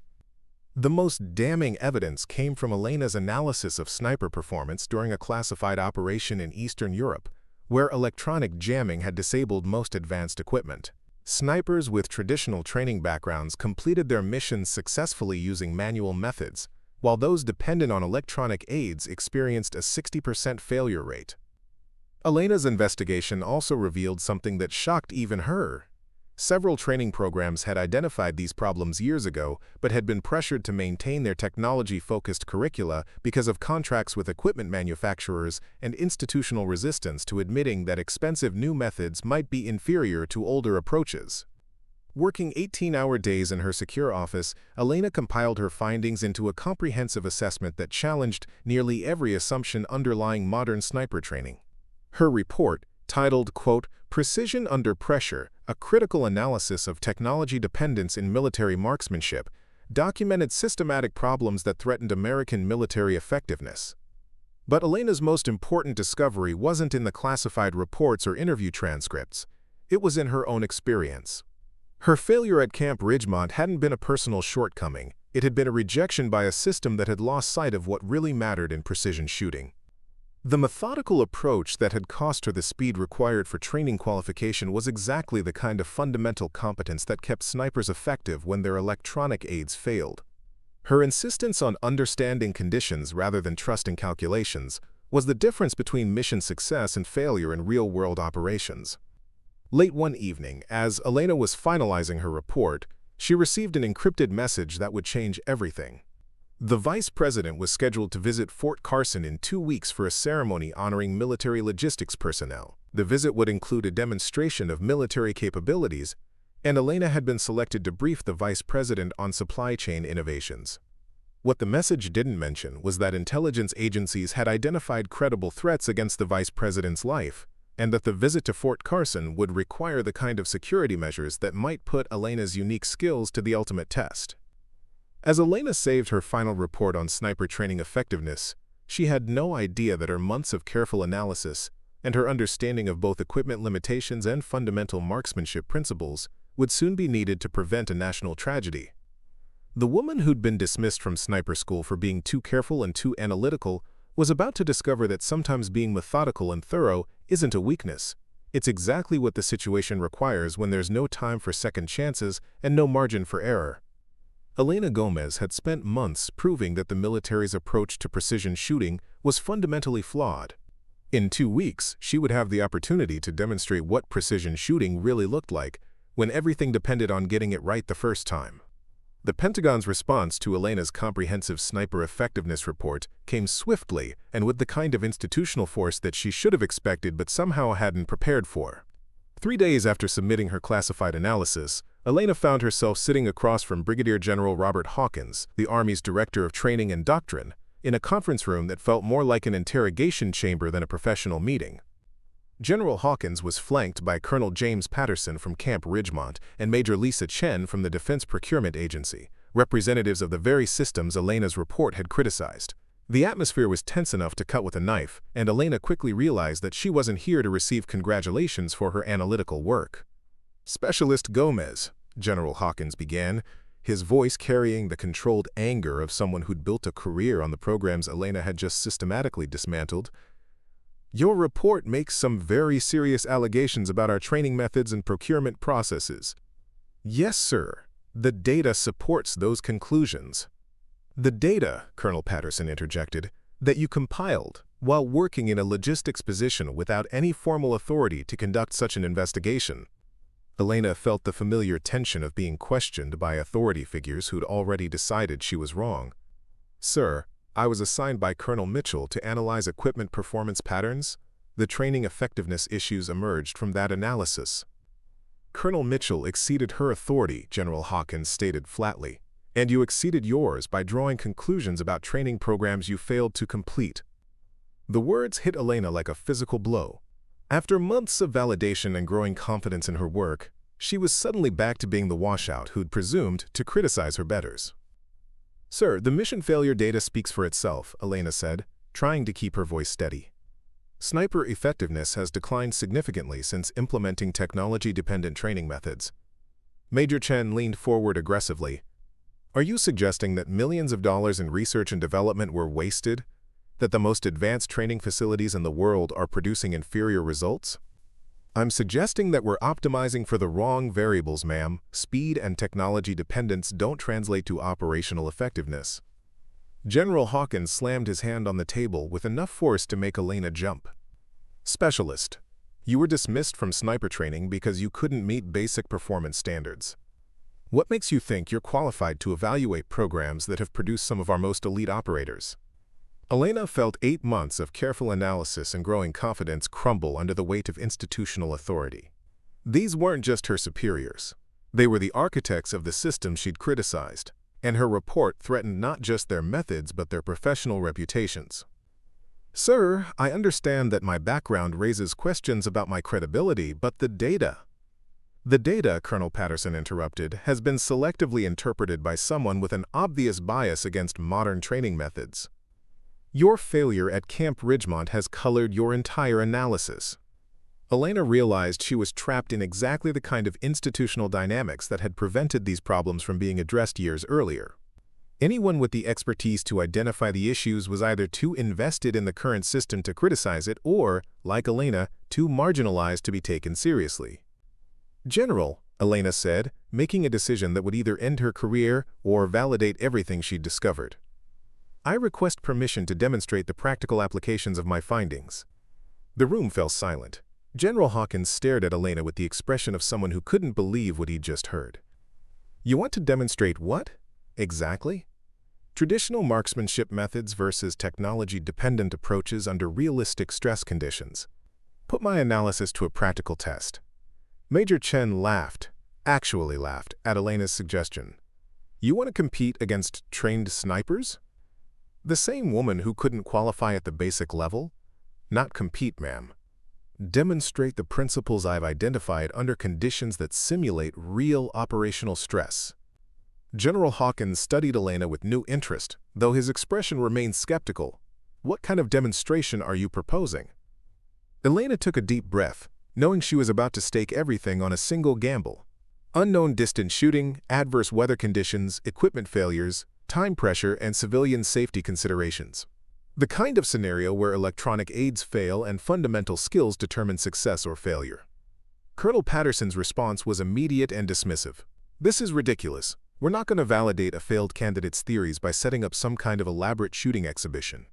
The most damning evidence came from Elena's analysis of sniper performance during a classified operation in Eastern Europe, where electronic jamming had disabled most advanced equipment. Snipers with traditional training backgrounds completed their missions successfully using manual methods, while those dependent on electronic aids experienced a 60% failure rate. Elena's investigation also revealed something that shocked even her. Several training programs had identified these problems years ago, but had been pressured to maintain their technology-focused curricula because of contracts with equipment manufacturers and institutional resistance to admitting that expensive new methods might be inferior to older approaches. Working 18-hour days in her secure office, Elena compiled her findings into a comprehensive assessment that challenged nearly every assumption underlying modern sniper training. Her report, titled, quote, "Precision Under Pressure, A Critical Analysis of Technology Dependence in Military Marksmanship," documented systematic problems that threatened American military effectiveness. But Elena's most important discovery wasn't in the classified reports or interview transcripts. It was in her own experience. Her failure at Camp Ridgemont hadn't been a personal shortcoming. It had been a rejection by a system that had lost sight of what really mattered in precision shooting. The methodical approach that had cost her the speed required for training qualification was exactly the kind of fundamental competence that kept snipers effective when their electronic aids failed. Her insistence on understanding conditions rather than trusting calculations was the difference between mission success and failure in real-world operations. Late one evening, as Elena was finalizing her report, she received an encrypted message that would change everything. The vice president was scheduled to visit Fort Carson in 2 weeks for a ceremony honoring military logistics personnel. The visit would include a demonstration of military capabilities, and Elena had been selected to brief the vice president on supply chain innovations. What the message didn't mention was that intelligence agencies had identified credible threats against the vice president's life, and that the visit to Fort Carson would require the kind of security measures that might put Elena's unique skills to the ultimate test. As Elena saved her final report on sniper training effectiveness, she had no idea that her months of careful analysis and her understanding of both equipment limitations and fundamental marksmanship principles would soon be needed to prevent a national tragedy. The woman who'd been dismissed from sniper school for being too careful and too analytical was about to discover that sometimes being methodical and thorough isn't a weakness. It's exactly what the situation requires when there's no time for second chances and no margin for error. Elena Gomez had spent months proving that the military's approach to precision shooting was fundamentally flawed. In 2 weeks, she would have the opportunity to demonstrate what precision shooting really looked like when everything depended on getting it right the first time. The Pentagon's response to Elena's comprehensive sniper effectiveness report came swiftly and with the kind of institutional force that she should have expected but somehow hadn't prepared for. 3 days after submitting her classified analysis, Elena found herself sitting across from Brigadier General Robert Hawkins, the Army's Director of Training and Doctrine, in a conference room that felt more like an interrogation chamber than a professional meeting. General Hawkins was flanked by Colonel James Patterson from Camp Ridgemont and Major Lisa Chen from the Defense Procurement Agency, representatives of the very systems Elena's report had criticized. The atmosphere was tense enough to cut with a knife, and Elena quickly realized that she wasn't here to receive congratulations for her analytical work. "Specialist Gomez," General Hawkins began, his voice carrying the controlled anger of someone who'd built a career on the programs Elena had just systematically dismantled. "Your report makes some very serious allegations about our training methods and procurement processes." "Yes, sir. The data supports those conclusions." "The data," Colonel Patterson interjected, "that you compiled while working in a logistics position without any formal authority to conduct such an investigation." Elena felt the familiar tension of being questioned by authority figures who'd already decided she was wrong. "Sir, I was assigned by Colonel Mitchell to analyze equipment performance patterns. The training effectiveness issues emerged from that analysis." "Colonel Mitchell exceeded her authority," General Hawkins stated flatly, "and you exceeded yours by drawing conclusions about training programs you failed to complete." The words hit Elena like a physical blow. After months of validation and growing confidence in her work, she was suddenly back to being the washout who'd presumed to criticize her betters. "Sir, the mission failure data speaks for itself," Elena said, trying to keep her voice steady. "Sniper effectiveness has declined significantly since implementing technology-dependent training methods." Major Chen leaned forward aggressively. "Are you suggesting that millions of dollars in research and development were wasted? That the most advanced training facilities in the world are producing inferior results?" "I'm suggesting that we're optimizing for the wrong variables, ma'am. Speed and technology dependence don't translate to operational effectiveness." General Hawkins slammed his hand on the table with enough force to make Elena jump. "Specialist, you were dismissed from sniper training because you couldn't meet basic performance standards. What makes you think you're qualified to evaluate programs that have produced some of our most elite operators?" Elena felt 8 months of careful analysis and growing confidence crumble under the weight of institutional authority. These weren't just her superiors. They were the architects of the system she'd criticized, and her report threatened not just their methods but their professional reputations. "Sir, I understand that my background raises questions about my credibility, but the data—" "The data," Colonel Patterson interrupted, "has been selectively interpreted by someone with an obvious bias against modern training methods. Your failure at Camp Ridgemont has colored your entire analysis." Elena realized she was trapped in exactly the kind of institutional dynamics that had prevented these problems from being addressed years earlier. Anyone with the expertise to identify the issues was either too invested in the current system to criticize it or, like Elena, too marginalized to be taken seriously. "General," Elena said, making a decision that would either end her career or validate everything she'd discovered. "I request permission to demonstrate the practical applications of my findings." The room fell silent. General Hawkins stared at Elena with the expression of someone who couldn't believe what he'd just heard. "You want to demonstrate what? Exactly?" "Traditional marksmanship methods versus technology-dependent approaches under realistic stress conditions. Put my analysis to a practical test." Major Chen laughed, actually laughed, at Elena's suggestion. "You want to compete against trained snipers? The same woman who couldn't qualify at the basic level? Not compete, ma'am. Demonstrate the principles I've identified under conditions that simulate real operational stress." General Hawkins studied Elena with new interest, though his expression remained skeptical. "What kind of demonstration are you proposing?" Elena took a deep breath, knowing she was about to stake everything on a single gamble. Unknown distance shooting, adverse weather conditions, equipment failures, time pressure, and civilian safety considerations. The kind of scenario where electronic aids fail and fundamental skills determine success or failure. Colonel Patterson's response was immediate and dismissive. "This is ridiculous. We're not going to validate a failed candidate's theories by setting up some kind of elaborate shooting exhibition."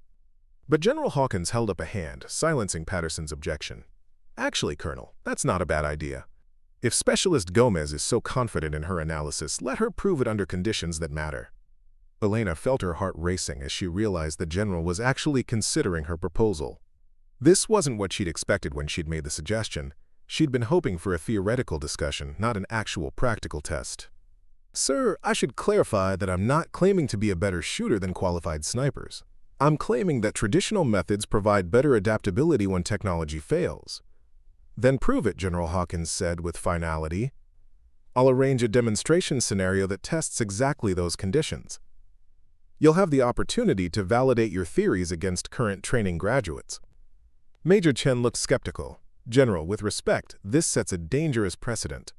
But General Hawkins held up a hand, silencing Patterson's objection. "Actually, Colonel, that's not a bad idea. If Specialist Gomez is so confident in her analysis, let her prove it under conditions that matter." Elena felt her heart racing as she realized the general was actually considering her proposal. This wasn't what she'd expected when she'd made the suggestion. She'd been hoping for a theoretical discussion, not an actual practical test. "Sir, I should clarify that I'm not claiming to be a better shooter than qualified snipers. I'm claiming that traditional methods provide better adaptability when technology fails." "Then prove it," General Hawkins said with finality. "I'll arrange a demonstration scenario that tests exactly those conditions. You'll have the opportunity to validate your theories against current training graduates." Major Chen looked skeptical. "General, with respect, this sets a dangerous precedent.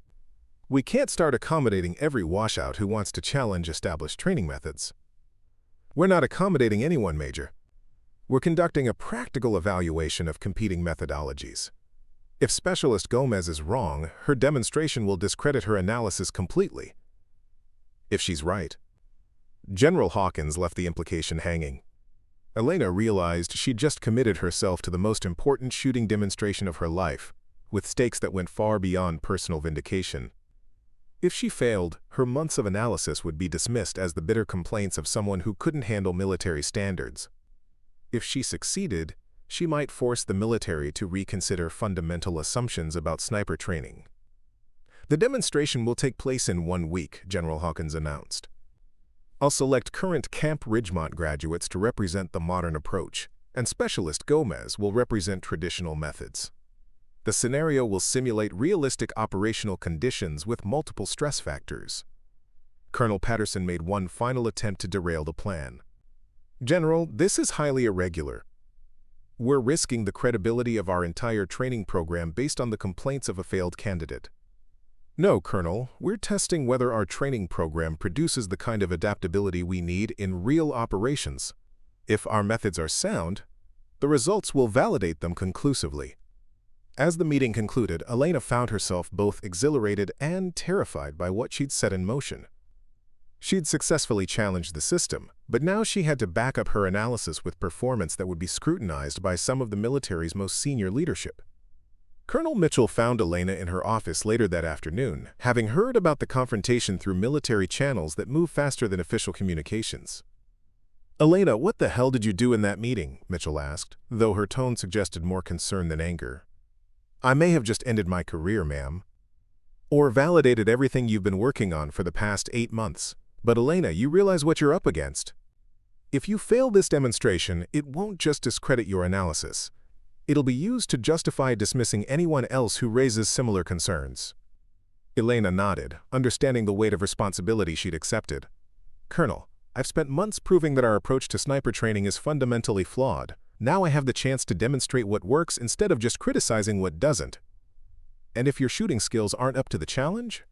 We can't start accommodating every washout who wants to challenge established training methods." "We're not accommodating anyone, Major. We're conducting a practical evaluation of competing methodologies. If Specialist Gomez is wrong, her demonstration will discredit her analysis completely. If she's right." General Hawkins left the implication hanging. Elena realized she'd just committed herself to the most important shooting demonstration of her life, with stakes that went far beyond personal vindication. If she failed, her months of analysis would be dismissed as the bitter complaints of someone who couldn't handle military standards. If she succeeded, she might force the military to reconsider fundamental assumptions about sniper training. "The demonstration will take place in 1 week," General Hawkins announced. "I'll select current Camp Ridgemont graduates to represent the modern approach, and Specialist Gomez will represent traditional methods. The scenario will simulate realistic operational conditions with multiple stress factors." Colonel Patterson made one final attempt to derail the plan. "General, this is highly irregular. We're risking the credibility of our entire training program based on the complaints of a failed candidate." "No, Colonel, we're testing whether our training program produces the kind of adaptability we need in real operations. If our methods are sound, the results will validate them conclusively." As the meeting concluded, Elena found herself both exhilarated and terrified by what she'd set in motion. She'd successfully challenged the system, but now she had to back up her analysis with performance that would be scrutinized by some of the military's most senior leadership. Colonel Mitchell found Elena in her office later that afternoon, having heard about the confrontation through military channels that move faster than official communications. "Elena, what the hell did you do in that meeting?" Mitchell asked, though her tone suggested more concern than anger. "I may have just ended my career, ma'am." or validated everything you've been working on for the past 8 months. But Elena, you realize what you're up against. If you fail this demonstration, it won't just discredit your analysis. It'll be used to justify dismissing anyone else who raises similar concerns. Elena nodded, understanding the weight of responsibility she'd accepted. Colonel, I've spent months proving that our approach to sniper training is fundamentally flawed. Now I have the chance to demonstrate what works instead of just criticizing what doesn't. And if your shooting skills aren't up to the challenge?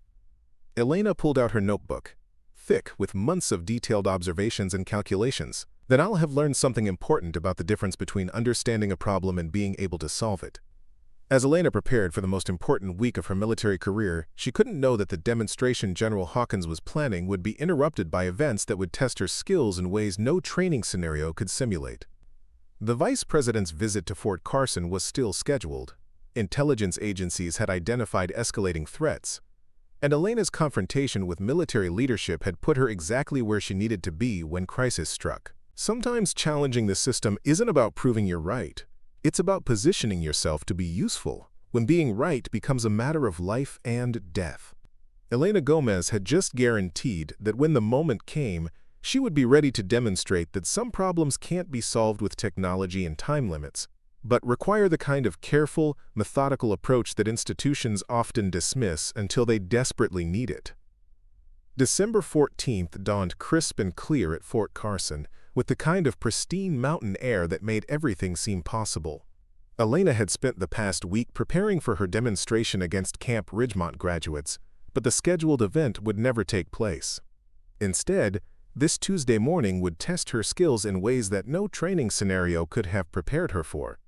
Elena pulled out her notebook, thick with months of detailed observations and calculations. Then I'll have learned something important about the difference between understanding a problem and being able to solve it. As Elena prepared for the most important week of her military career, she couldn't know that the demonstration General Hawkins was planning would be interrupted by events that would test her skills in ways no training scenario could simulate. The Vice President's visit to Fort Carson was still scheduled. Intelligence agencies had identified escalating threats, and Elena's confrontation with military leadership had put her exactly where she needed to be when crisis struck. Sometimes challenging the system isn't about proving you're right. It's about positioning yourself to be useful when being right becomes a matter of life and death. Elena Gomez had just guaranteed that when the moment came, she would be ready to demonstrate that some problems can't be solved with technology and time limits, but require the kind of careful, methodical approach that institutions often dismiss until they desperately need it. December 14th dawned crisp and clear at Fort Carson, with the kind of pristine mountain air that made everything seem possible. Elena had spent the past week preparing for her demonstration against Camp Ridgemont graduates, but the scheduled event would never take place. Instead, this Tuesday morning would test her skills in ways that no training scenario could have prepared her for.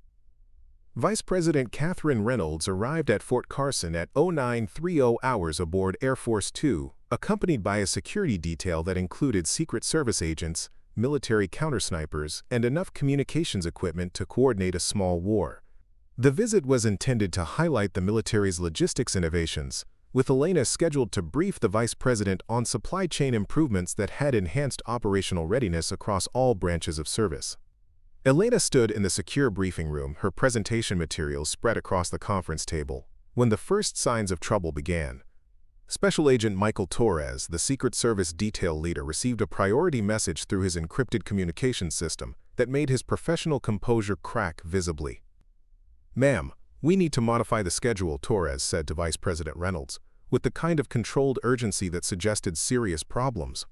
Vice President Katherine Reynolds arrived at Fort Carson at 0930 hours aboard Air Force Two, accompanied by a security detail that included Secret Service agents, military countersnipers, and enough communications equipment to coordinate a small war. The visit was intended to highlight the military's logistics innovations, with Elena scheduled to brief the Vice President on supply chain improvements that had enhanced operational readiness across all branches of service. Elena stood in the secure briefing room, her presentation materials spread across the conference table, when the first signs of trouble began. Special Agent Michael Torres, the Secret Service detail leader, received a priority message through his encrypted communications system that made his professional composure crack visibly. "Ma'am, we need to modify the schedule," Torres said to Vice President Reynolds, with the kind of controlled urgency that suggested serious problems.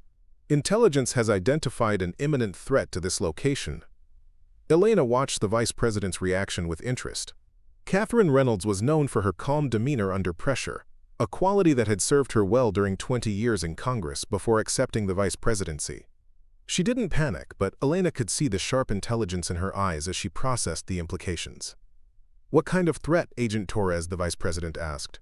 "Intelligence has identified an imminent threat to this location." Elena watched the Vice President's reaction with interest. Katherine Reynolds was known for her calm demeanor under pressure, a quality that had served her well during 20 years in Congress before accepting the vice presidency. She didn't panic, but Elena could see the sharp intelligence in her eyes as she processed the implications. "What kind of threat, Agent Torres?" the vice president asked.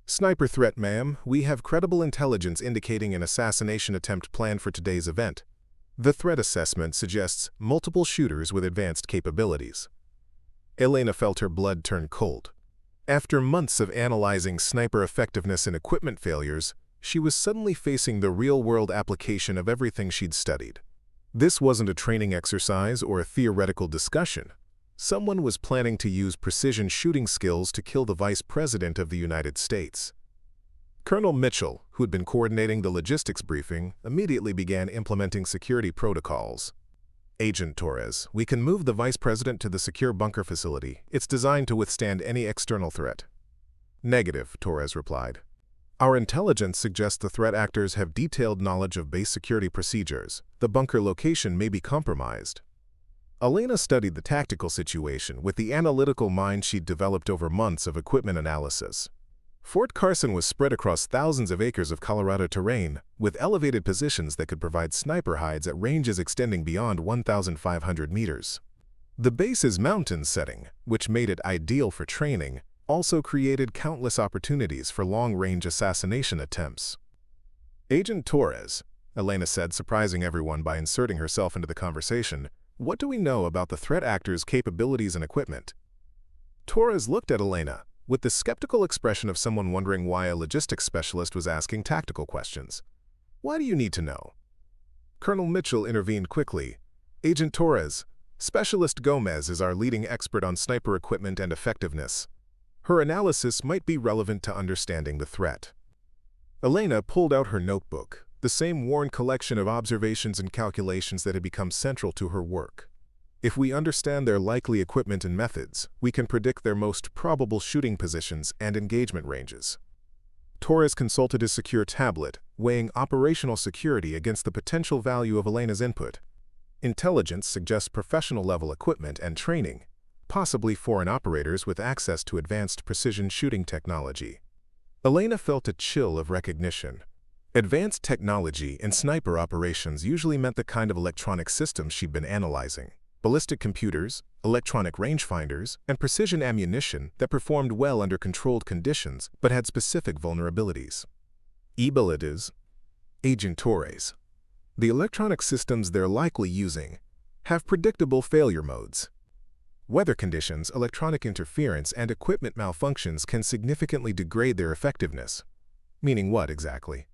"Sniper threat, ma'am. We have credible intelligence indicating an assassination attempt planned for today's event. The threat assessment suggests multiple shooters with advanced capabilities." Elena felt her blood turn cold. After months of analyzing sniper effectiveness and equipment failures, she was suddenly facing the real-world application of everything she'd studied. This wasn't a training exercise or a theoretical discussion. Someone was planning to use precision shooting skills to kill the Vice President of the United States. Colonel Mitchell, who had been coordinating the logistics briefing, immediately began implementing security protocols. "Agent Torres, we can move the Vice President to the secure bunker facility. It's designed to withstand any external threat." "Negative," Torres replied. "Our intelligence suggests the threat actors have detailed knowledge of base security procedures. The bunker location may be compromised." Elena studied the tactical situation with the analytical mind she'd developed over months of equipment analysis. Fort Carson was spread across thousands of acres of Colorado terrain, with elevated positions that could provide sniper hides at ranges extending beyond 1,500 meters. The base's mountain setting, which made it ideal for training, also created countless opportunities for long-range assassination attempts. "Agent Torres," Elena said, surprising everyone by inserting herself into the conversation, "what do we know about the threat actors' capabilities and equipment?" Torres looked at Elena with the skeptical expression of someone wondering why a logistics specialist was asking tactical questions. "Why do you need to know?" Colonel Mitchell intervened quickly. "Agent Torres, Specialist Gomez is our leading expert on sniper equipment and effectiveness. Her analysis might be relevant to understanding the threat. Elena pulled out her notebook, the same worn collection of observations and calculations that had become central to her work. If we understand their likely equipment and methods, we can predict their most probable shooting positions and engagement ranges. Torres consulted his secure tablet, weighing operational security against the potential value of Elena's input. Intelligence suggests professional-level equipment and training, possibly foreign operators with access to advanced precision shooting technology. Elena felt a chill of recognition. Advanced technology in sniper operations usually meant the kind of electronic systems she'd been analyzing: ballistic computers, electronic rangefinders, and precision ammunition that performed well under controlled conditions but had specific vulnerabilities. Abilities. Agent Torres. The electronic systems they're likely using have predictable failure modes. Weather conditions, electronic interference, and equipment malfunctions can significantly degrade their effectiveness. Meaning what exactly?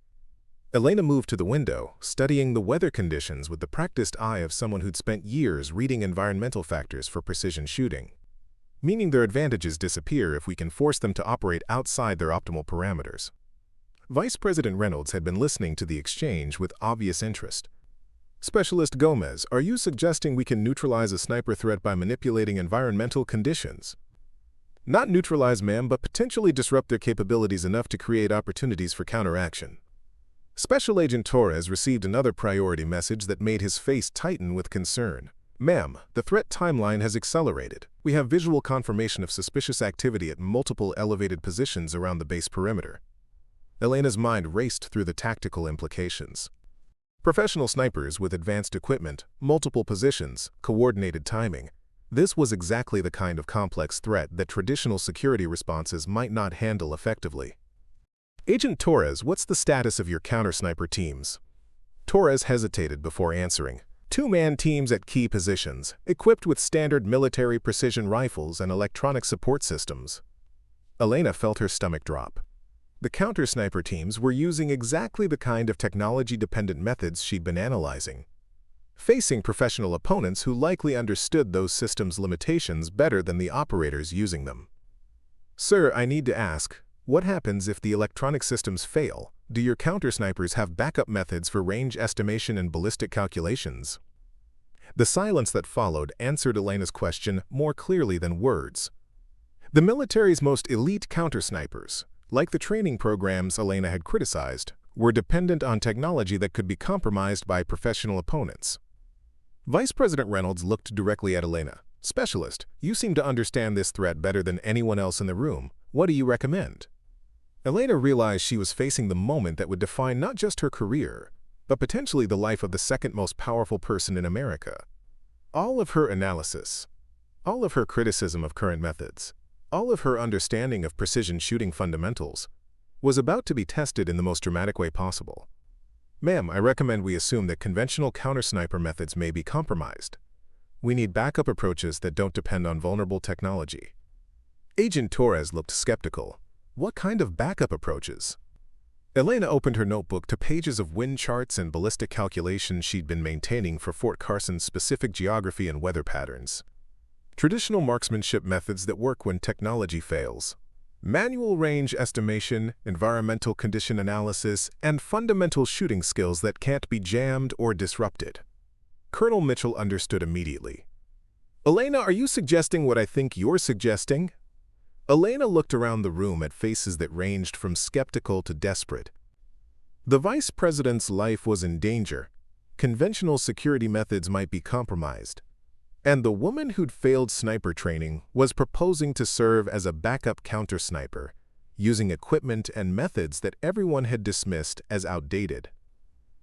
Elena moved to the window, studying the weather conditions with the practiced eye of someone who'd spent years reading environmental factors for precision shooting. Meaning their advantages disappear if we can force them to operate outside their optimal parameters. Vice President Reynolds had been listening to the exchange with obvious interest. Specialist Gomez, are you suggesting we can neutralize a sniper threat by manipulating environmental conditions? Not neutralize, ma'am, but potentially disrupt their capabilities enough to create opportunities for counteraction. Special Agent Torres received another priority message that made his face tighten with concern. Ma'am, the threat timeline has accelerated. We have visual confirmation of suspicious activity at multiple elevated positions around the base perimeter. Elena's mind raced through the tactical implications. Professional snipers with advanced equipment, multiple positions, coordinated timing. This was exactly the kind of complex threat that traditional security responses might not handle effectively. Agent Torres, what's the status of your counter-sniper teams? Torres hesitated before answering. 2-man teams at key positions, equipped with standard military precision rifles and electronic support systems. Elena felt her stomach drop. The counter-sniper teams were using exactly the kind of technology-dependent methods she'd been analyzing, facing professional opponents who likely understood those systems' limitations better than the operators using them. Sir, I need to ask, what happens if the electronic systems fail? Do your counter-snipers have backup methods for range estimation and ballistic calculations? The silence that followed answered Elena's question more clearly than words. The military's most elite counter-snipers, like the training programs Elena had criticized, were dependent on technology that could be compromised by professional opponents. Vice President Reynolds looked directly at Elena. Specialist, you seem to understand this threat better than anyone else in the room. What do you recommend? Elena realized she was facing the moment that would define not just her career, but potentially the life of the second most powerful person in America. All of her analysis, all of her criticism of current methods, all of her understanding of precision shooting fundamentals was about to be tested in the most dramatic way possible. Ma'am, I recommend we assume that conventional counter-sniper methods may be compromised. We need backup approaches that don't depend on vulnerable technology. Agent Torres looked skeptical. What kind of backup approaches? Elena opened her notebook to pages of wind charts and ballistic calculations she'd been maintaining for Fort Carson's specific geography and weather patterns. Traditional marksmanship methods that work when technology fails. Manual range estimation, environmental condition analysis, and fundamental shooting skills that can't be jammed or disrupted. Colonel Mitchell understood immediately. Elena, are you suggesting what I think you're suggesting? Elena looked around the room at faces that ranged from skeptical to desperate. The vice president's life was in danger. Conventional security methods might be compromised. And the woman who'd failed sniper training was proposing to serve as a backup counter-sniper, using equipment and methods that everyone had dismissed as outdated.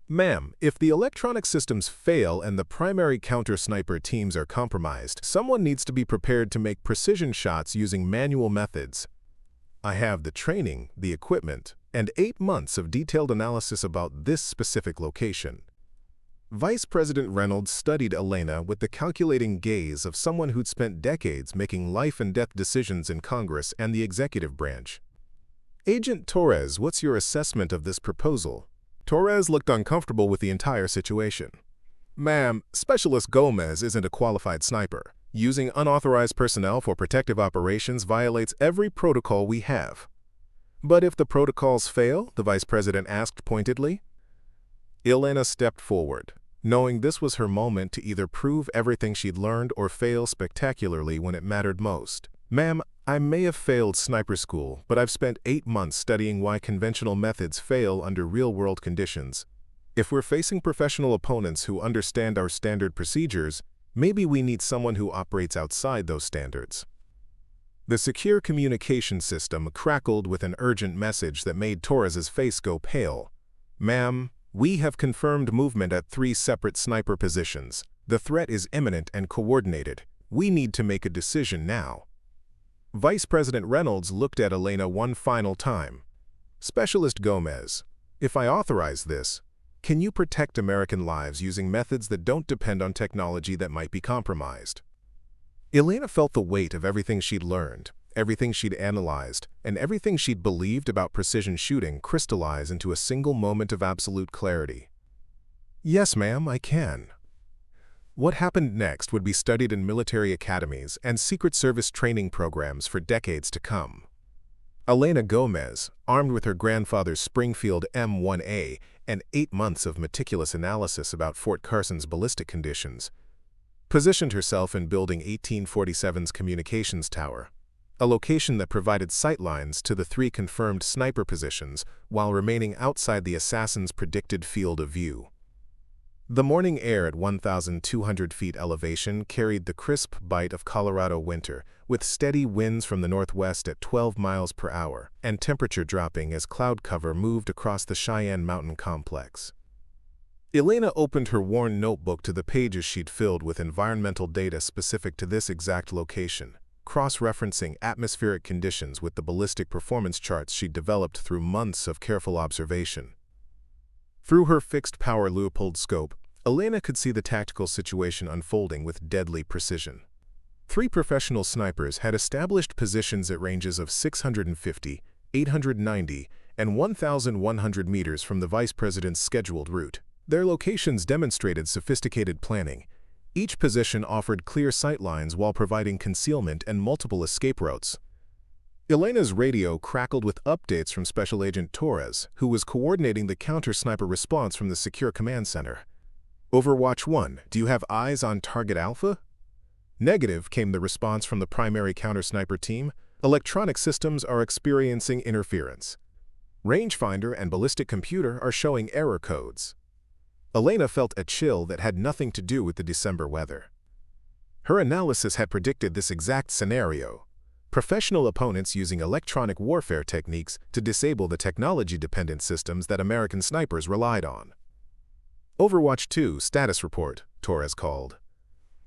Ma'am, if the electronic systems fail and the primary counter-sniper teams are compromised, someone needs to be prepared to make precision shots using manual methods. I have the training, the equipment, and 8 months of detailed analysis about this specific location. Vice President Reynolds studied Elena with the calculating gaze of someone who'd spent decades making life-and-death decisions in Congress and the executive branch. Agent Torres, what's your assessment of this proposal? Torres looked uncomfortable with the entire situation. Ma'am, Specialist Gomez isn't a qualified sniper. Using unauthorized personnel for protective operations violates every protocol we have. But if the protocols fail, the vice president asked pointedly. Elena stepped forward, knowing this was her moment to either prove everything she'd learned or fail spectacularly when it mattered most. Ma'am, I may have failed sniper school, but I've spent 8 months studying why conventional methods fail under real-world conditions. If we're facing professional opponents who understand our standard procedures, maybe we need someone who operates outside those standards. The secure communication system crackled with an urgent message that made Torres's face go pale. Ma'am, we have confirmed movement at 3 separate sniper positions. The threat is imminent and coordinated. We need to make a decision now. Vice President Reynolds looked at Elena one final time. Specialist Gomez, if I authorize this, can you protect American lives using methods that don't depend on technology that might be compromised? Elena felt the weight of everything she'd learned, everything she'd analyzed, and everything she'd believed about precision shooting crystallize into a single moment of absolute clarity. Yes, ma'am, I can. What happened next would be studied in military academies and Secret Service training programs for decades to come. Elena Gomez, armed with her grandfather's Springfield M1A and 8 months of meticulous analysis about Fort Carson's ballistic conditions, positioned herself in Building 1847's communications tower, a location that provided sightlines to the 3 confirmed sniper positions while remaining outside the assassin's predicted field of view. The morning air at 1,200 feet elevation carried the crisp bite of Colorado winter, with steady winds from the northwest at 12 miles per hour and temperature dropping as cloud cover moved across the Cheyenne Mountain complex. Elena opened her worn notebook to the pages she'd filled with environmental data specific to this exact location, cross-referencing atmospheric conditions with the ballistic performance charts she'd developed through months of careful observation. Through her fixed-power Leupold scope, Elena could see the tactical situation unfolding with deadly precision. 3 professional snipers had established positions at ranges of 650, 890, and 1,100 meters from the vice president's scheduled route. Their locations demonstrated sophisticated planning. Each position offered clear sightlines while providing concealment and multiple escape routes. Elena's radio crackled with updates from Special Agent Torres, who was coordinating the counter-sniper response from the Secure Command Center. Overwatch 1, do you have eyes on Target Alpha? Negative, came the response from the primary counter-sniper team. Electronic systems are experiencing interference. Rangefinder and ballistic computer are showing error codes. Elena felt a chill that had nothing to do with the December weather. Her analysis had predicted this exact scenario. Professional opponents using electronic warfare techniques to disable the technology-dependent systems that American snipers relied on. Overwatch 2 status report, Torres called.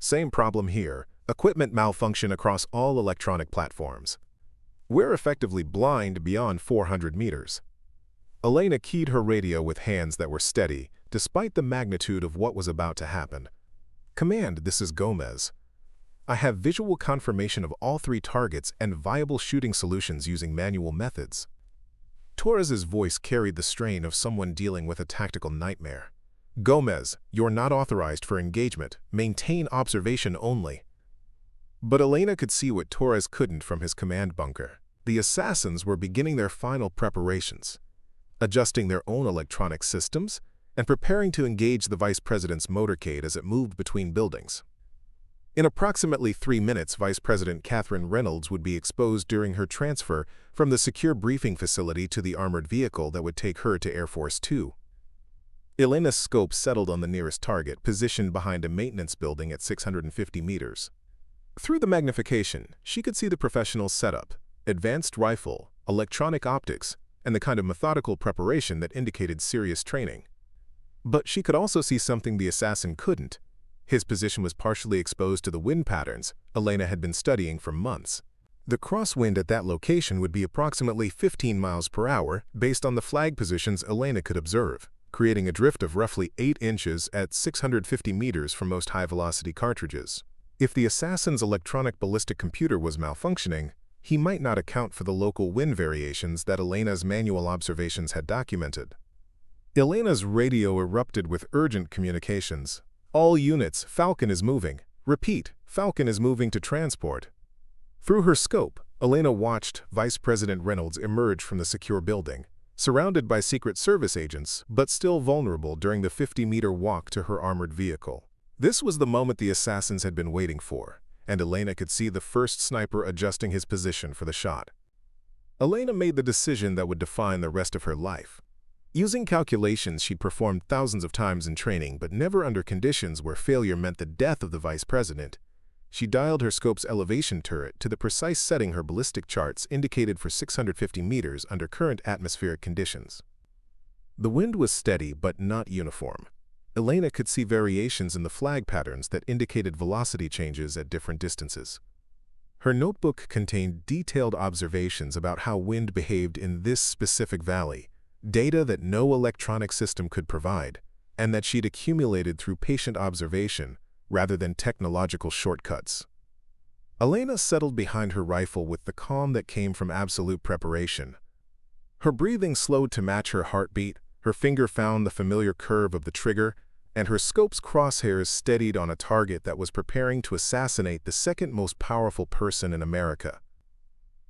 Same problem here, equipment malfunction across all electronic platforms. We're effectively blind beyond 400 meters. Elena keyed her radio with hands that were steady, despite the magnitude of what was about to happen. Command, this is Gomez. I have visual confirmation of all 3 targets and viable shooting solutions using manual methods. Torres's voice carried the strain of someone dealing with a tactical nightmare. Gomez, you're not authorized for engagement. Maintain observation only. But Elena could see what Torres couldn't from his command bunker. The assassins were beginning their final preparations, adjusting their own electronic systems, and preparing to engage the vice president's motorcade as it moved between buildings. In approximately 3 minutes, Vice President Catherine Reynolds would be exposed during her transfer from the secure briefing facility to the armored vehicle that would take her to Air Force 2. Elena's scope settled on the nearest target, positioned behind a maintenance building at 650 meters. Through the magnification, she could see the professional setup, advanced rifle, electronic optics, and the kind of methodical preparation that indicated serious training. But she could also see something the assassin couldn't. His position was partially exposed to the wind patterns Elena had been studying for months. The crosswind at that location would be approximately 15 miles per hour based on the flag positions Elena could observe, creating a drift of roughly 8 inches at 650 meters for most high-velocity cartridges. If the assassin's electronic ballistic computer was malfunctioning, he might not account for the local wind variations that Elena's manual observations had documented. Elena's radio erupted with urgent communications. All units, Falcon is moving. Repeat, Falcon is moving to transport. Through her scope, Elena watched Vice President Reynolds emerge from the secure building, surrounded by Secret Service agents, but still vulnerable during the 50-meter walk to her armored vehicle. This was the moment the assassins had been waiting for, and Elena could see the first sniper adjusting his position for the shot. Elena made the decision that would define the rest of her life. Using calculations she'd performed thousands of times in training, but never under conditions where failure meant the death of the vice president, she dialed her scope's elevation turret to the precise setting her ballistic charts indicated for 650 meters under current atmospheric conditions. The wind was steady but not uniform. Elena could see variations in the flag patterns that indicated velocity changes at different distances. Her notebook contained detailed observations about how wind behaved in this specific valley, data that no electronic system could provide, and that she'd accumulated through patient observation rather than technological shortcuts. Elena settled behind her rifle with the calm that came from absolute preparation. Her breathing slowed to match her heartbeat, her finger found the familiar curve of the trigger, and her scope's crosshairs steadied on a target that was preparing to assassinate the second most powerful person in America.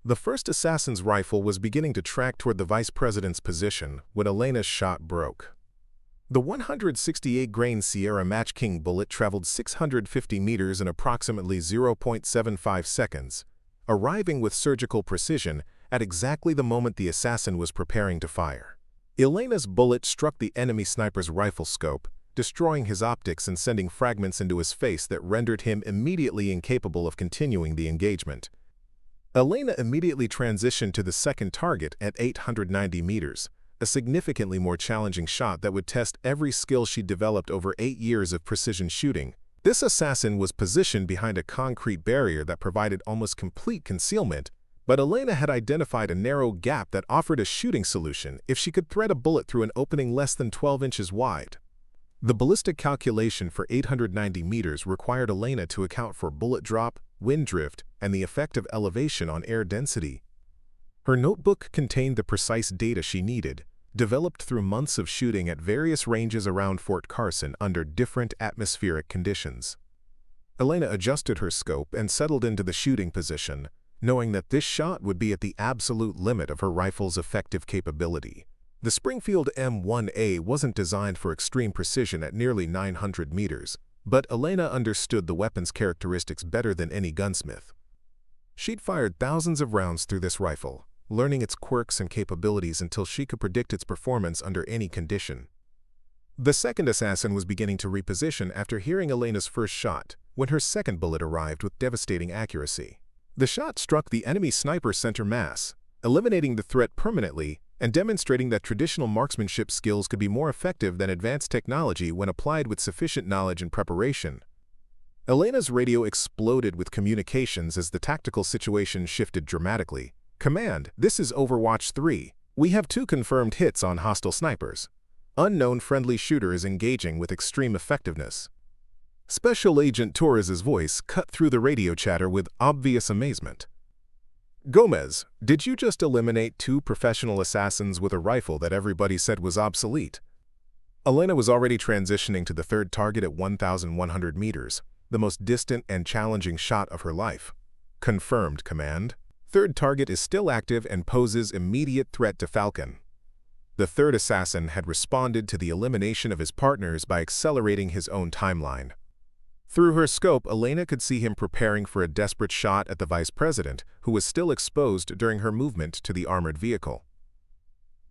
The first assassin's rifle was beginning to track toward the vice president's position when Elena's shot broke. The 168-grain Sierra Match King bullet traveled 650 meters in approximately 0.75 seconds, arriving with surgical precision at exactly the moment the assassin was preparing to fire. Elena's bullet struck the enemy sniper's rifle scope, destroying his optics and sending fragments into his face that rendered him immediately incapable of continuing the engagement. Elena immediately transitioned to the second target at 890 meters, a significantly more challenging shot that would test every skill she'd developed over 8 years of precision shooting. This assassin was positioned behind a concrete barrier that provided almost complete concealment, but Elena had identified a narrow gap that offered a shooting solution if she could thread a bullet through an opening less than 12 inches wide. The ballistic calculation for 890 meters required Elena to account for bullet drop, wind drift, and the effect of elevation on air density. Her notebook contained the precise data she needed, developed through months of shooting at various ranges around Fort Carson under different atmospheric conditions. Elena adjusted her scope and settled into the shooting position, knowing that this shot would be at the absolute limit of her rifle's effective capability. The Springfield M1A wasn't designed for extreme precision at nearly 900 meters, but Elena understood the weapon's characteristics better than any gunsmith. She'd fired thousands of rounds through this rifle, learning its quirks and capabilities until she could predict its performance under any condition. The second assassin was beginning to reposition after hearing Elena's first shot, when her second bullet arrived with devastating accuracy. The shot struck the enemy sniper's center mass, eliminating the threat permanently and demonstrating that traditional marksmanship skills could be more effective than advanced technology when applied with sufficient knowledge and preparation. Elena's radio exploded with communications as the tactical situation shifted dramatically. "Command, this is Overwatch 3. We have 2 confirmed hits on hostile snipers. Unknown friendly shooter is engaging with extreme effectiveness." Special Agent Torres's voice cut through the radio chatter with obvious amazement. "Gomez, did you just eliminate 2 professional assassins with a rifle that everybody said was obsolete?" Elena was already transitioning to the third target at 1,100 meters, the most distant and challenging shot of her life. "Confirmed, Command. Third target is still active and poses immediate threat to Falcon." The third assassin had responded to the elimination of his partners by accelerating his own timeline. Through her scope, Elena could see him preparing for a desperate shot at the vice president, who was still exposed during her movement to the armored vehicle.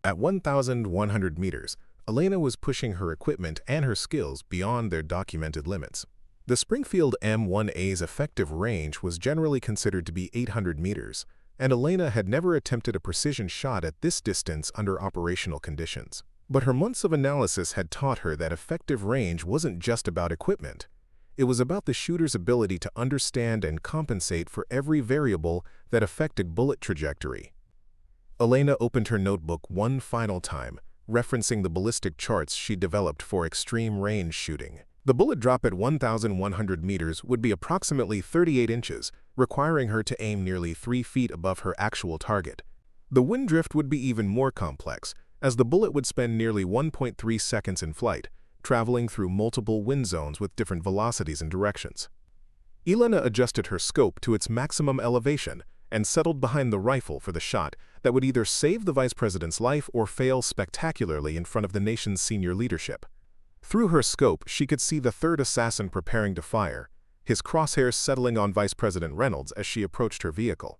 At 1,100 meters, Elena was pushing her equipment and her skills beyond their documented limits. The Springfield M1A's effective range was generally considered to be 800 meters, and Elena had never attempted a precision shot at this distance under operational conditions. But her months of analysis had taught her that effective range wasn't just about equipment. It was about the shooter's ability to understand and compensate for every variable that affected bullet trajectory. Elena opened her notebook one final time, referencing the ballistic charts she developed for extreme range shooting. The bullet drop at 1,100 meters would be approximately 38 inches, requiring her to aim nearly 3 feet above her actual target. The wind drift would be even more complex, as the bullet would spend nearly 1.3 seconds in flight, traveling through multiple wind zones with different velocities and directions. Elena adjusted her scope to its maximum elevation and settled behind the rifle for the shot that would either save the vice president's life or fail spectacularly in front of the nation's senior leadership. Through her scope, she could see the third assassin preparing to fire, his crosshairs settling on Vice President Reynolds as she approached her vehicle.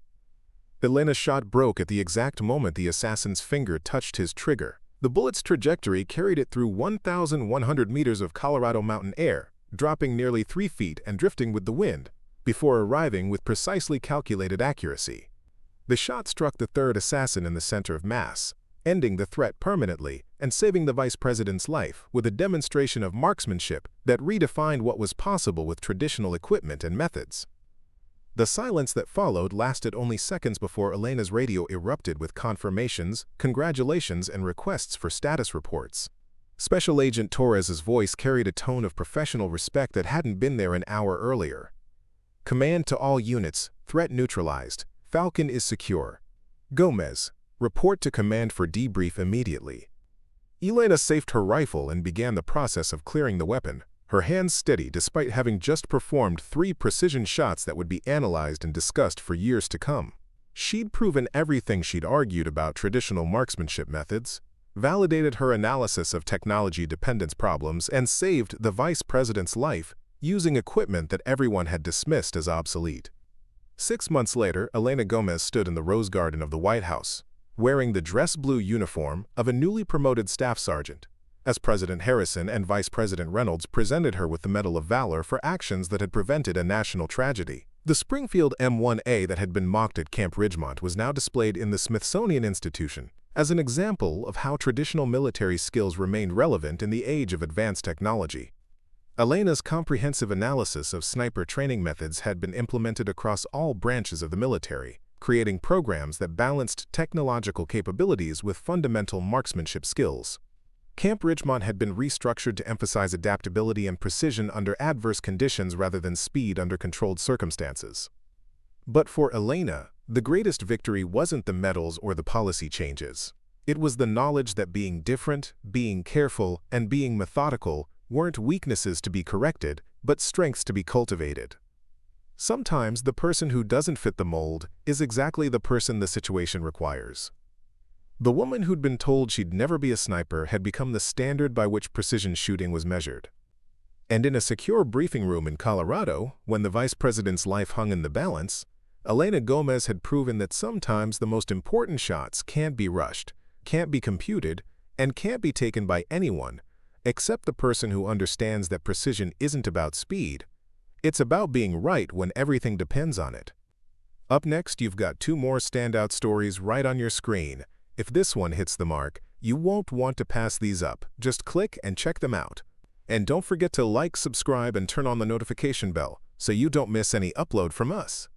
Elena's shot broke at the exact moment the assassin's finger touched his trigger. The bullet's trajectory carried it through 1,100 meters of Colorado mountain air, dropping nearly 3 feet and drifting with the wind, before arriving with precisely calculated accuracy. The shot struck the third assassin in the center of mass, ending the threat permanently and saving the vice president's life with a demonstration of marksmanship that redefined what was possible with traditional equipment and methods. The silence that followed lasted only seconds before Elena's radio erupted with confirmations, congratulations, and requests for status reports. Special Agent Torres's voice carried a tone of professional respect that hadn't been there an hour earlier. "Command to all units, threat neutralized. Falcon is secure. Gomez, report to command for debrief immediately." Elena safed her rifle and began the process of clearing the weapon, her hands steady despite having just performed 3 precision shots that would be analyzed and discussed for years to come. She'd proven everything she'd argued about traditional marksmanship methods, validated her analysis of technology dependence problems, and saved the vice president's life using equipment that everyone had dismissed as obsolete. 6 months later, Elena Gomez stood in the Rose Garden of the White House, wearing the dress blue uniform of a newly promoted staff sergeant, as President Harrison and Vice President Reynolds presented her with the Medal of Valor for actions that had prevented a national tragedy. The Springfield M1A that had been mocked at Camp Ridgemont was now displayed in the Smithsonian Institution as an example of how traditional military skills remained relevant in the age of advanced technology. Elena's comprehensive analysis of sniper training methods had been implemented across all branches of the military, creating programs that balanced technological capabilities with fundamental marksmanship skills. Camp Ridgemont had been restructured to emphasize adaptability and precision under adverse conditions rather than speed under controlled circumstances. But for Elena, the greatest victory wasn't the medals or the policy changes. It was the knowledge that being different, being careful, and being methodical weren't weaknesses to be corrected, but strengths to be cultivated. Sometimes the person who doesn't fit the mold is exactly the person the situation requires. The woman who'd been told she'd never be a sniper had become the standard by which precision shooting was measured. And in a secure briefing room in Colorado, when the vice president's life hung in the balance, Elena Gomez had proven that sometimes the most important shots can't be rushed, can't be computed, and can't be taken by anyone except the person who understands that precision isn't about speed. It's about being right when everything depends on it. Up next, you've got 2 more standout stories right on your screen. If this one hits the mark, you won't want to pass these up. Just click and check them out. And don't forget to like, subscribe, and turn on the notification bell so you don't miss any upload from us.